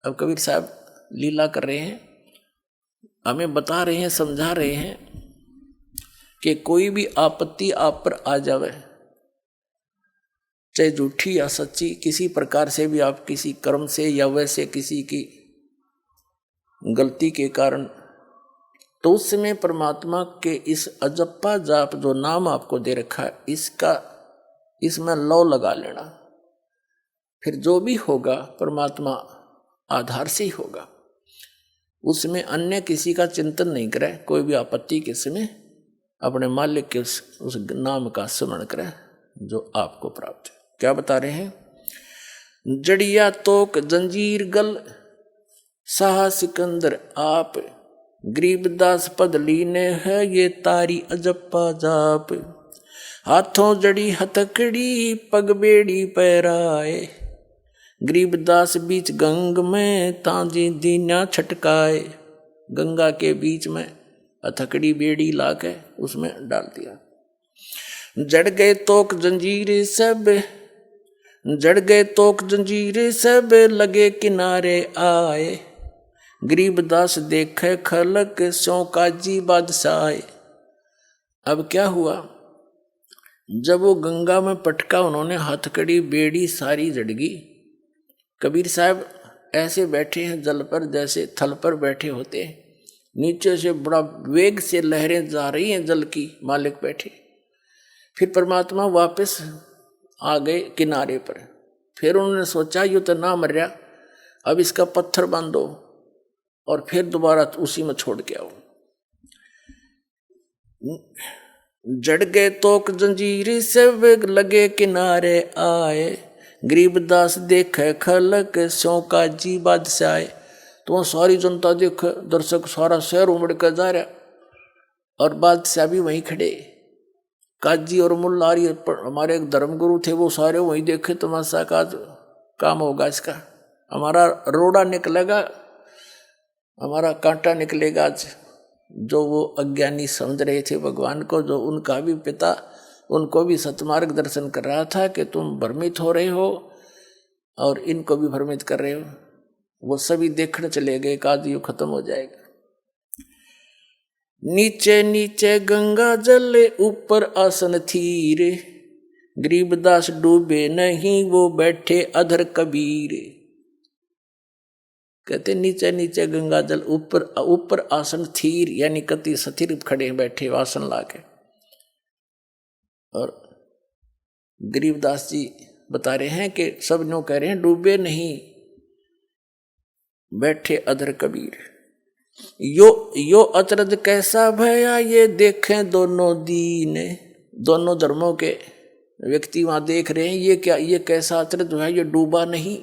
अब कबीर साहब लीला कर रहे हैं, हमें बता रहे हैं, समझा रहे हैं कि कोई भी आपत्ति आप पर आ जावे, चाहे झूठी या सच्ची, किसी प्रकार से भी आप किसी कर्म से या वैसे किसी की गलती के कारण, तो उस समय परमात्मा के इस अजप्पा जाप जो नाम आपको दे रखा है, इसमें लौ लगा लेना। फिर जो भी होगा परमात्मा आधार से ही होगा। उसमें अन्य किसी का चिंतन नहीं करे। कोई भी आपत्ति के समय अपने मालिक के उस नाम का स्मरण करे जो आपको प्राप्त है। क्या बता रहे हैं, जड़िया तोक जंजीर गल साहा सिकंदर आप, गरीबदास पद लीने है ये तारी अजप्पा जाप। हाथों जड़ी हथकड़ी पग बेड़ी पैराए, गरीबदास बीच गंग में तांजी दीना छटकाए। गंगा के बीच में हथकड़ी बेड़ी लाके उसमें डाल दिया। जड़ गए तोक जंजीर सब, जड़ गए तोक जंजीर सब, लगे किनारे आए। गरीबदास देखे खलक स्यों काजी बादशाह। अब क्या हुआ, जब वो गंगा में पटका, उन्होंने हथकड़ी बेड़ी सारी जड़गी। कबीर साहब ऐसे बैठे हैं जल पर, जैसे थल पर बैठे होते हैं। नीचे से बड़ा वेग से लहरें जा रही हैं जल की, मालिक बैठे। फिर परमात्मा वापस आ गए किनारे पर। फिर उन्होंने सोचा यूँ तो ना मर रहा, अब इसका पत्थर बांधो और फिर दोबारा उसी में छोड़ के आओ। जड़ गए तोक जंजीर से लगे किनारे आए, गरीबदास देखे खलक स्यों काजी बादशाह। तो सारी जनता देखे, दर्शक सारा शहर उमड़ कर जा रहा, और बादशाह भी वहीं खड़े। काजी और मुल्लारी हमारे एक धर्मगुरु थे, वो सारे वहीं देखे तमाशा का काम होगा इसका, हमारा रोड़ा निकलेगा, हमारा कांटा निकलेगा आज। जो वो अज्ञानी समझ रहे थे भगवान को, जो उनका भी पिता उनको भी सतमार्ग दर्शन कर रहा था कि तुम भ्रमित हो रहे हो और इनको भी भ्रमित कर रहे हो। वो सभी देखने चले गए, एक आध युग खत्म हो जाएगा। नीचे नीचे गंगा जल ऊपर आसन थीरे, गरीबदास डूबे नहीं वो बैठे अधर कबीर। कहते नीचे नीचे गंगा जल ऊपर ऊपर आसन थीर, यानी कति स्थिर खड़े बैठे आसन लाके। और गरीबदास जी बता रहे हैं कि सब नो कह रहे हैं डूबे नहीं बैठे अधर कबीर। यो अचरज कैसा भया ये देखें दोनों दीन। दोनों धर्मों के व्यक्ति वहां देख रहे हैं, ये क्या, ये कैसा अचरज है, ये डूबा नहीं।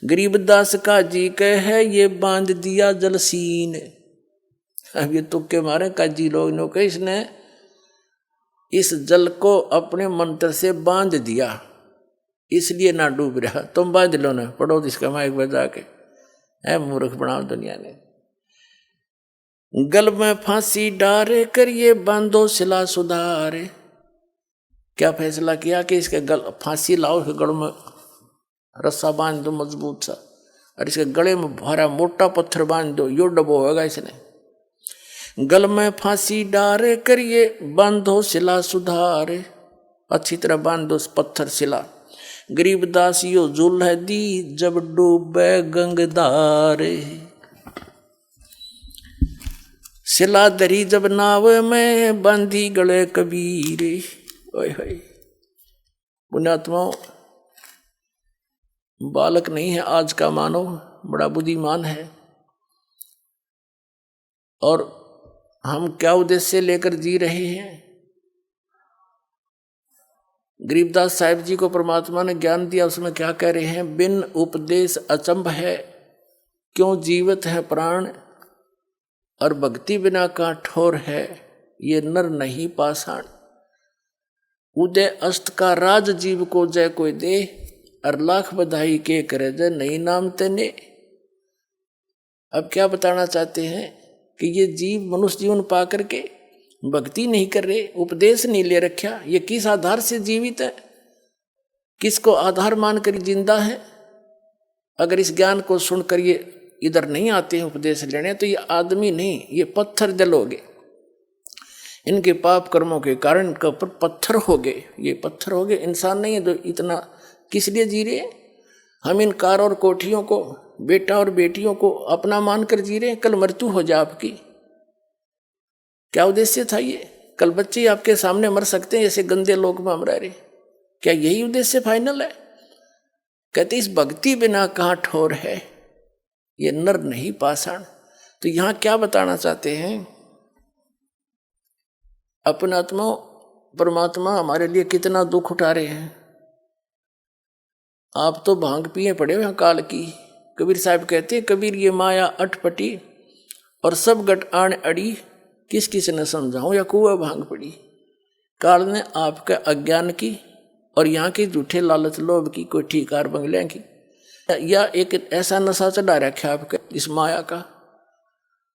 गरीबदास का जी कहे ये बांध दिया जलसीन। अब ये तुक्के मारे काजी लोग ने कहे इसने इस जल को अपने मंत्र से बांध दिया, इसलिए ना डूब रहा। तुम बांध लो ना, पढ़ो इसका माइक बजा के, है मूर्ख बनाओ दुनिया ने। गल में फांसी डारे करिए बांधो सिला सुधारे। क्या फैसला किया कि इसके गल फांसी लाओ, इसके गल में रस्सा बांध दो मजबूत सा, और इसके गले में भारा मोटा पत्थर बांध दो, यो डबो होगा इसने। गल में फांसी डारे करिए बांधो सिला सुधारे, अच्छी तरह बांधो पत्थर सिला। गरीबदास यो जुल है दी जब डूबे गंगदारे। सिला दरी जब नाव में बांधी गले कबीरे। ओए होए, पुण्यात्मा बालक नहीं है आज का मानव, बड़ा बुद्धिमान है। और हम क्या उद्देश्य लेकर जी रहे हैं। गरीबदास साहिब जी को परमात्मा ने ज्ञान दिया, उसमें क्या कह रहे हैं, बिन उपदेश अचंभ है क्यों जीवित है प्राण, और भक्ति बिना का ठोर है ये नर नहीं पाषाण। उदय अस्त का राज जीव को जय कोई दे, और लाख बधाई के करे जय नहीं नाम तेने। अब क्या बताना चाहते हैं कि ये जीव मनुष्य जीवन पा करके भक्ति नहीं कर रहे, उपदेश नहीं ले रखा, ये किस आधार से जीवित है, किसको आधार मानकर जिंदा है। अगर इस ज्ञान को सुनकर ये इधर नहीं आते हैं उपदेश लेने, तो ये आदमी नहीं, ये पत्थर दिल हो गए। इनके पाप कर्मों के कारण इनके ऊपर पत्थर हो गए, ये पत्थर हो गए, इंसान नहीं है। तो इतना किस लिए जी रहे? हम इन कार और कोठियों को, बेटा और बेटियों को अपना मानकर जी रहे हैं। कल मृत्यु हो जाए आपकी, क्या उद्देश्य था ये? कल बच्चे आपके सामने मर सकते हैं, ऐसे गंदे लोग में हम रह रहे, क्या यही उद्देश्य फाइनल है? कहते इस भक्ति बिना कहाँ ठोर है, ये नर नहीं पाषाण। तो यहां क्या बताना चाहते हैं, अपना आत्मा परमात्मा हमारे लिए कितना दुख उठा रहे हैं। आप तो भांग पिए पड़े हुए काल की। कबीर साहब कहते हैं, कबीर ये माया अटपटी और सब गट आण अड़ी, किस किस ने समझाऊं या कुआ भांग पड़ी। काल ने आपका अज्ञान की और यहाँ के झूठे लालच लोभ की, कोई ठीकार बंगलियां की, या एक ऐसा नशा चढ़ा रखा आपके इस माया का।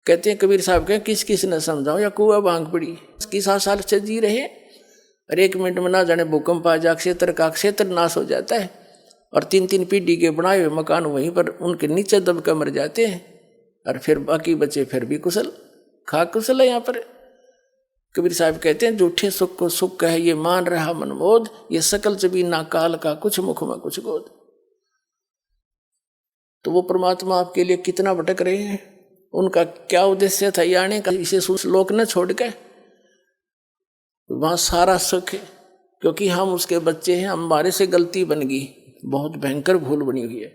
कहते हैं कबीर साहब कहें, किस किस ने समझाऊं या कुआ भांग पड़ी। किस साल से जी रहे, और 1 मिनट में ना जाने भूकंप आ जा, क्षेत्र का क्षेत्र नाश हो जाता है, और 3-3 पीढ़ी के बनाए हुए मकान वहीं पर उनके नीचे दब कर मर जाते हैं, और फिर बाकी बचे फिर भी कुशल खा कुशल है। यहाँ पर कबीर साहब कहते हैं, झूठे सुख को सुख है ये मान रहा मनमोद, ये सकल जबीना काल का कुछ मुख में कुछ गोद। तो वो परमात्मा आपके लिए कितना भटक रहे हैं, उनका क्या उद्देश्य था आने का, इसे श्लोक न छोड़ के। वहां सारा सुख है, क्योंकि हम उसके बच्चे हैं, हमारे से गलती बन गई, बहुत भयंकर भूल बनी हुई है,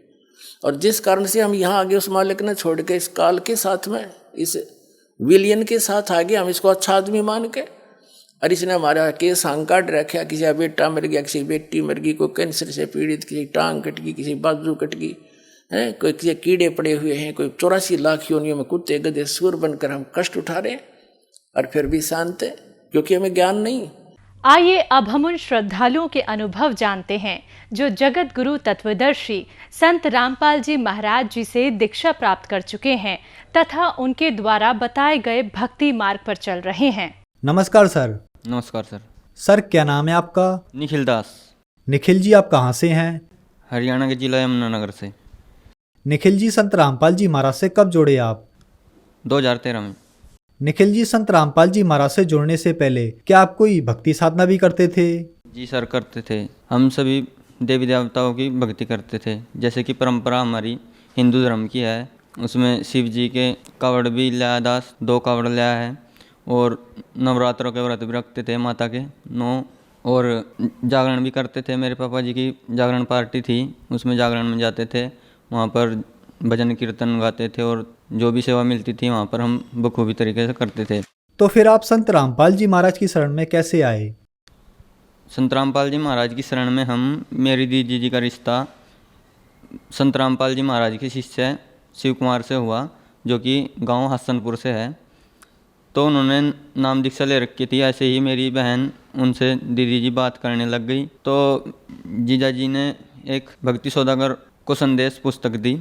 और जिस कारण से हम यहाँ आगे उस मालिक ने छोड़ के इस काल के साथ में, इस विलियन के साथ आगे, हम इसको अच्छा आदमी मान के, और इसने हमारा केस हांग काट रखा, किसी का बेटा मर गया, किसी बेटी मर गई, कोई कैंसर से पीड़ित, किसी टांग कट गई, किसी बाजू कट गई है, कोई किसी कीड़े पड़े हुए हैं, कोई 84 लाख योनियों में कुत्ते गधे सूर बनकर हम कष्ट उठा रहे हैं, और फिर भी शांत है, क्योंकि हमें ज्ञान नहीं। आइए अब हम उन श्रद्धालुओं के अनुभव जानते हैं जो जगत गुरु तत्वदर्शी संत रामपाल जी महाराज जी से दीक्षा प्राप्त कर चुके हैं तथा उनके द्वारा बताए गए भक्ति मार्ग पर चल रहे हैं। नमस्कार सर। नमस्कार सर। सर क्या नाम है आपका? निखिल दास। निखिल जी आप कहाँ से हैं? हरियाणा के जिला यमुनानगर से। निखिल जी संत रामपाल जी महाराज से कब जुड़े आप? 2013 में। निखिल जी संत रामपाल जी महाराज से जुड़ने से पहले क्या आप कोई भक्ति साधना भी करते थे? जी सर करते थे। हम सभी देवी देवताओं की भक्ति करते थे। जैसे कि परंपरा हमारी हिंदू धर्म की है, उसमें शिव जी के कावड़ भी लाया, 2 कावड़ लाया है। और नवरात्रों के व्रत भी रखते थे माता के 9, और जागरण भी करते थे। मेरे पापा जी की जागरण पार्टी थी, उसमें जागरण में जाते थे, वहाँ पर भजन कीर्तन गाते थे और जो भी सेवा मिलती थी वहाँ पर हम बखूबी तरीके से करते थे। तो फिर आप संत रामपाल जी महाराज की शरण में कैसे आए? संत रामपाल जी महाराज की शरण में मेरी दीदी जी का रिश्ता संत रामपाल जी महाराज के शिष्य शिव कुमार से हुआ, जो कि गांव हसनपुर से है। तो उन्होंने नाम दीक्षा ले रखी थी। ऐसे ही मेरी बहन उनसे दीदी जी बात करने लग गई, तो जीजा जी ने एक भक्ति सौदागर को संदेश पुस्तक दी।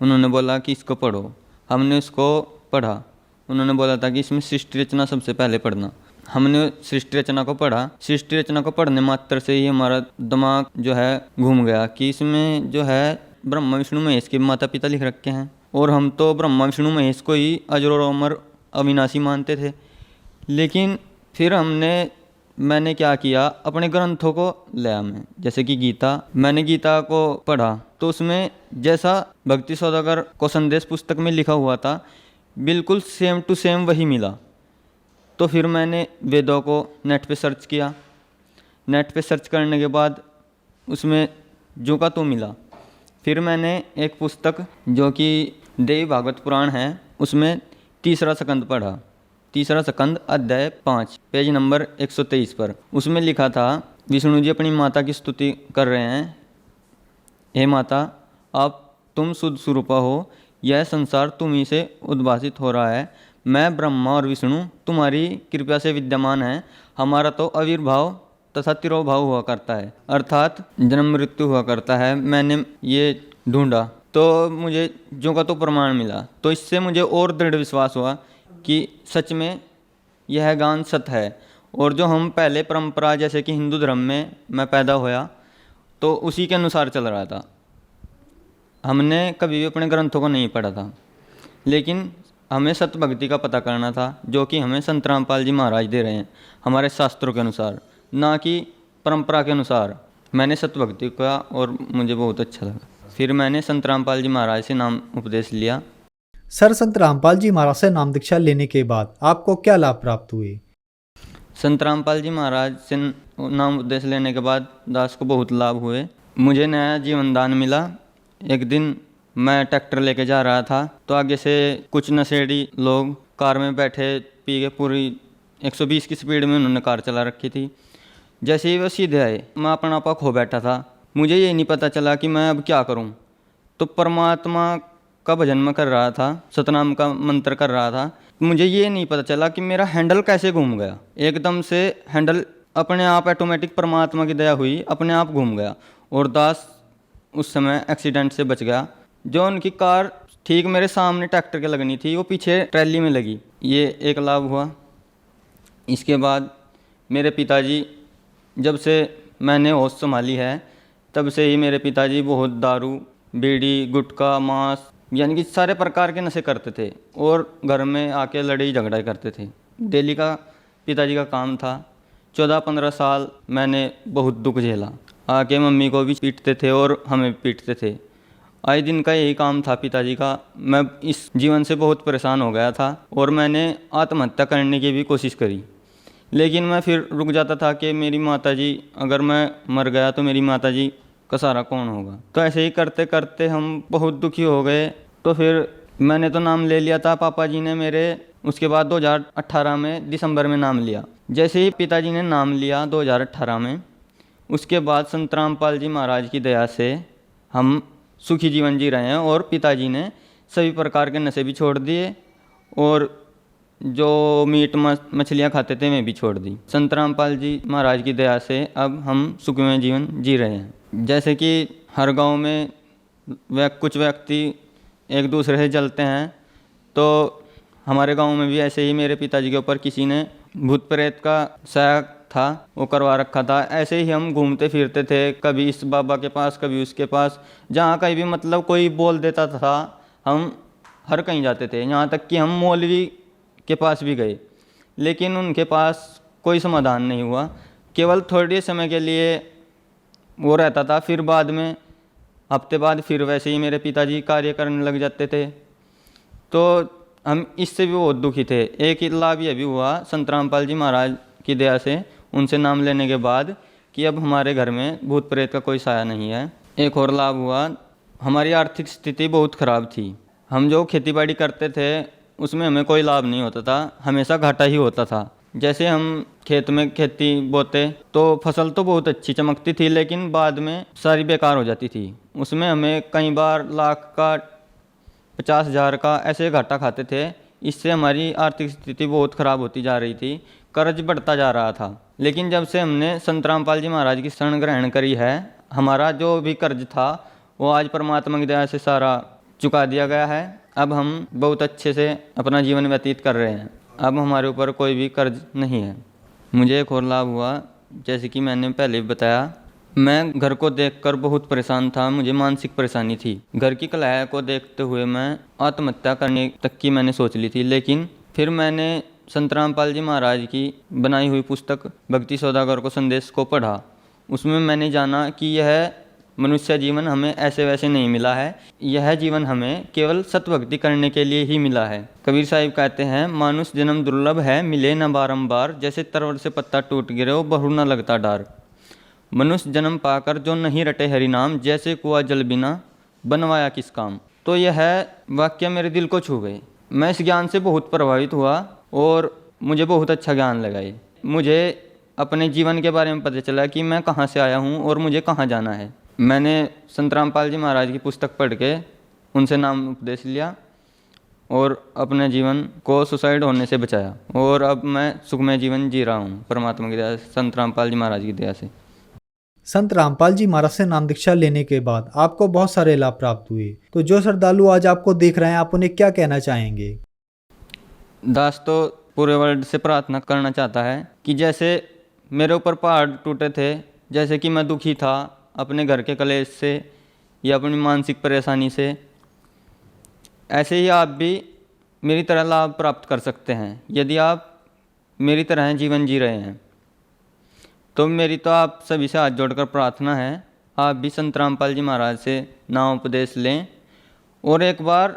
उन्होंने बोला कि इसको पढ़ो। हमने उसको पढ़ा। उन्होंने बोला था कि इसमें सृष्टि रचना सबसे पहले पढ़ना। हमने सृष्टि रचना को पढ़ा। सृष्टि रचना को पढ़ने मात्र से ही हमारा दिमाग जो है घूम गया कि इसमें जो है ब्रह्मा विष्णु महेश के माता पिता लिख रखे हैं, और हम तो ब्रह्मा विष्णु महेश को ही अजर और अमर अविनाशी मानते थे। लेकिन फिर मैंने क्या किया, अपने ग्रंथों को लाया मैं, जैसे कि गीता। मैंने गीता को पढ़ा तो उसमें जैसा भक्ति सौदागर को संदेश पुस्तक में लिखा हुआ था बिल्कुल सेम टू सेम वही मिला। तो फिर मैंने वेदों को नेट पे सर्च किया। नेट पे सर्च करने के बाद उसमें जो का तो मिला। फिर मैंने एक पुस्तक जो कि देवी भागवत पुराण है, उसमें 3रा स्कंद पढ़ा। 3रा स्कंद अध्याय 5 पेज नंबर 123 पर उसमें लिखा था, विष्णु जी अपनी माता की स्तुति कर रहे हैं। हे माता, आप तुम शुद्ध स्वरूपा हो, यह संसार तुम्ही से उद्भासित हो रहा है। मैं ब्रह्मा और विष्णु तुम्हारी कृपा से विद्यमान है। हमारा तो आविर्भाव तथा तिरोभाव हुआ करता है, अर्थात जन्म मृत्यु हुआ करता है। मैंने ये ढूंढा तो मुझे जो का तो प्रमाण मिला। तो इससे मुझे और दृढ़ विश्वास हुआ कि सच में यह गान सत्य है। और जो हम पहले परंपरा जैसे कि हिंदू धर्म में मैं पैदा होया तो उसी के अनुसार चल रहा था। हमने कभी भी अपने ग्रंथों को नहीं पढ़ा था, लेकिन हमें सत्य भक्ति का पता करना था, जो कि हमें संत रामपाल जी महाराज दे रहे हैं हमारे शास्त्रों के अनुसार, ना कि परंपरा के अनुसार। मैंने सत्य भक्ति का और मुझे बहुत अच्छा लगा। फिर मैंने संत रामपाल जी महाराज से नाम उपदेश लिया। सर संत रामपाल जी महाराज से नाम दीक्षा लेने के बाद आपको क्या लाभ प्राप्त हुए? संत रामपाल जी महाराज से नाम उपदेश लेने के बाद दास को बहुत लाभ हुए। मुझे नया जीवन दान मिला। एक दिन मैं ट्रैक्टर लेके जा रहा था तो आगे से कुछ नशेड़ी लोग कार में बैठे पी के पूरी 120 की स्पीड में उन्होंने कार चला रखी थी। जैसे ही वो सीधे आए, मैं अपना आपा खो बैठा था। मुझे ये नहीं पता चला कि मैं अब क्या करूं। तो परमात्मा का भजन मैं कर रहा था, सतनाम का मंत्र कर रहा था। मुझे ये नहीं पता चला कि मेरा हैंडल कैसे घूम गया। एकदम से हैंडल अपने आप ऑटोमेटिक परमात्मा की दया हुई अपने आप घूम गया, और दास उस समय एक्सीडेंट से बच गया। जो उनकी कार ठीक मेरे सामने ट्रैक्टर के लगनी थी, वो पीछे ट्रैली में लगी। ये एक लाभ हुआ। इसके बाद मेरे पिताजी, जब से मैंने होश संभाली है तब से ही मेरे पिताजी बहुत दारू, बीड़ी, गुटखा, मांस यानी कि सारे प्रकार के नशे करते थे, और घर में आके लड़ाई झगड़ा करते थे। डेली का पिताजी का काम था। 14-15 साल मैंने बहुत दुख झेला। आके मम्मी को भी पीटते थे और हमें भी पीटते थे। आए दिन का यही काम था पिताजी का। मैं इस जीवन से बहुत परेशान हो गया था और मैंने आत्महत्या करने की भी कोशिश करी, लेकिन मैं फिर रुक जाता था कि मेरी माताजी, अगर मैं मर गया तो मेरी माताजी का सहारा कौन होगा। तो ऐसे ही करते करते हम बहुत दुखी हो गए। तो फिर मैंने तो नाम ले लिया था, पापा जी ने मेरे उसके बाद 2018 में दिसंबर में नाम लिया। जैसे ही पिताजी ने नाम लिया 2018 में, उसके बाद संत रामपाल जी महाराज की दया से हम सुखी जीवन जी रहे हैं, और पिताजी ने सभी प्रकार के नशे भी छोड़ दिए, और जो मीट मछलियाँ खाते थे मैं भी छोड़ दी। संत रामपाल जी महाराज की दया से अब हम सुखमय जीवन जी रहे हैं। जैसे कि हर गांव में कुछ व्यक्ति एक दूसरे से जलते हैं, तो हमारे गांव में भी ऐसे ही मेरे पिताजी के ऊपर किसी ने भूत प्रेत का साया था वो करवा रखा था। ऐसे ही हम घूमते फिरते थे, कभी इस बाबा के पास कभी उसके पास, जहाँ कहीं भी मतलब कोई बोल देता था हम हर कहीं जाते थे। यहाँ तक कि हम मौलवी के पास भी गए, लेकिन उनके पास कोई समाधान नहीं हुआ। केवल थोड़े समय के लिए वो रहता था, फिर बाद में हफ्ते बाद फिर वैसे ही मेरे पिताजी कार्य करने लग जाते थे। तो हम इससे भी बहुत दुखी थे। एक ही लाभ यह भी हुआ संत रामपाल जी महाराज की दया से, उनसे नाम लेने के बाद, कि अब हमारे घर में भूत प्रेत का कोई साया नहीं है। एक और लाभ हुआ, हमारी आर्थिक स्थिति बहुत ख़राब थी। हम जो खेती बाड़ी करते थे उसमें हमें कोई लाभ नहीं होता था, हमेशा घाटा ही होता था। जैसे हम खेत में खेती बोते तो फसल तो बहुत अच्छी चमकती थी, लेकिन बाद में सारी बेकार हो जाती थी। उसमें हमें कई बार लाख का 50,000 का ऐसे घाटा खाते थे। इससे हमारी आर्थिक स्थिति बहुत ख़राब होती जा रही थी, कर्ज बढ़ता जा रहा था। लेकिन जब से हमने संत रामपाल जी महाराज की शरण ग्रहण करी है, हमारा जो भी कर्ज था वो आज परमात्मा की दया से सारा चुका दिया गया है। अब हम बहुत अच्छे से अपना जीवन व्यतीत कर रहे हैं। अब हमारे ऊपर कोई भी कर्ज नहीं है। मुझे एक और लाभ हुआ, जैसे कि मैंने पहले भी बताया, मैं घर को देखकर बहुत परेशान था, मुझे मानसिक परेशानी थी। घर की कलह को देखते हुए मैं आत्महत्या करने तक की मैंने सोच ली थी। लेकिन फिर मैंने संत रामपाल जी महाराज की बनाई हुई पुस्तक भक्ति सौदागर को संदेश को पढ़ा। उसमें मैंने जाना कि यह मनुष्य जीवन हमें ऐसे वैसे नहीं मिला है, यह जीवन हमें केवल सतभक्ति करने के लिए ही मिला है। कबीर साहिब कहते हैं, मानुष जन्म दुर्लभ है, मिले न बारंबार, जैसे तरवर से पत्ता टूट गिरे हो बहु न लगता डार। मनुष्य जन्म पाकर जो नहीं रटे हरि नाम, जैसे कुआं जल बिना बनवाया किस काम। तो यह वाक्य मेरे दिल को छू गए। मैं इस ज्ञान से बहुत प्रभावित हुआ और मुझे बहुत अच्छा ज्ञान लगा। ये मुझे अपने जीवन के बारे में पता चला कि मैं कहाँ से आया हूँ और मुझे कहाँ जाना है। मैंने संत रामपाल जी महाराज की पुस्तक पढ़ के उनसे नाम उपदेश लिया और अपने जीवन को सुसाइड होने से बचाया, और अब मैं सुखमय जीवन जी रहा हूँ परमात्मा की दया से, संत रामपाल जी महाराज की दया से। संत रामपाल जी महाराज से नाम दीक्षा लेने के बाद आपको बहुत सारे लाभ प्राप्त हुए, तो जो श्रद्धालु आज आपको देख रहे हैं, आप उन्हें क्या कहना चाहेंगे? दास तो पूरे वर्ल्ड से प्रार्थना करना चाहता है कि जैसे मेरे ऊपर पहाड़ टूटे थे, जैसे कि मैं दुखी था अपने घर के कलेश से या अपनी मानसिक परेशानी से, ऐसे ही आप भी मेरी तरह लाभ प्राप्त कर सकते हैं। यदि आप मेरी तरह जीवन जी रहे हैं तो मेरी तो आप सभी से हाथ जोड़कर प्रार्थना है, आप भी संत रामपाल जी महाराज से नाम उपदेश लें और एक बार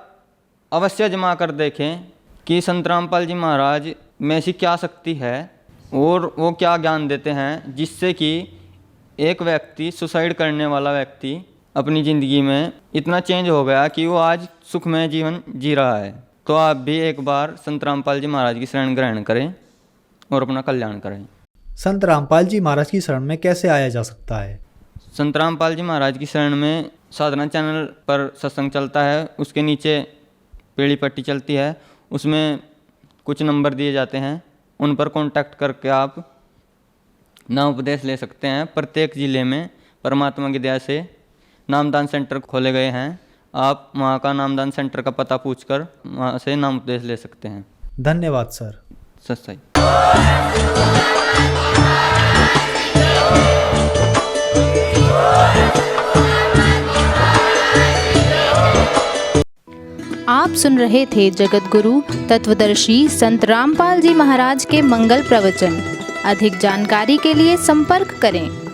अवश्य आजमा कर देखें कि संत रामपाल जी महाराज में ऐसी क्या शक्ति है और वो क्या ज्ञान देते हैं, जिससे कि एक व्यक्ति, सुसाइड करने वाला व्यक्ति, अपनी ज़िंदगी में इतना चेंज हो गया कि वो आज सुखमय जीवन जी रहा है। तो आप भी एक बार संत रामपाल जी महाराज की शरण ग्रहण करें और अपना कल्याण करें। संत रामपाल जी महाराज की शरण में कैसे आया जा सकता है? संत रामपाल जी महाराज की शरण में साधना चैनल पर सत्संग चलता है, उसके नीचे पीली पट्टी चलती है, उसमें कुछ नंबर दिए जाते हैं, उन पर कांटेक्ट करके आप नाम उपदेश ले सकते हैं। प्रत्येक ज़िले में परमात्मा की दया से नामदान सेंटर खोले गए हैं। आप वहाँ का नामदान सेंटर का पता पूछकर वहाँ से नाम उपदेश ले सकते हैं। धन्यवाद सर। सच्चाई। आप सुन रहे थे जगत गुरु तत्वदर्शी संत रामपाल जी महाराज के मंगल प्रवचन। अधिक जानकारी के लिए संपर्क करें।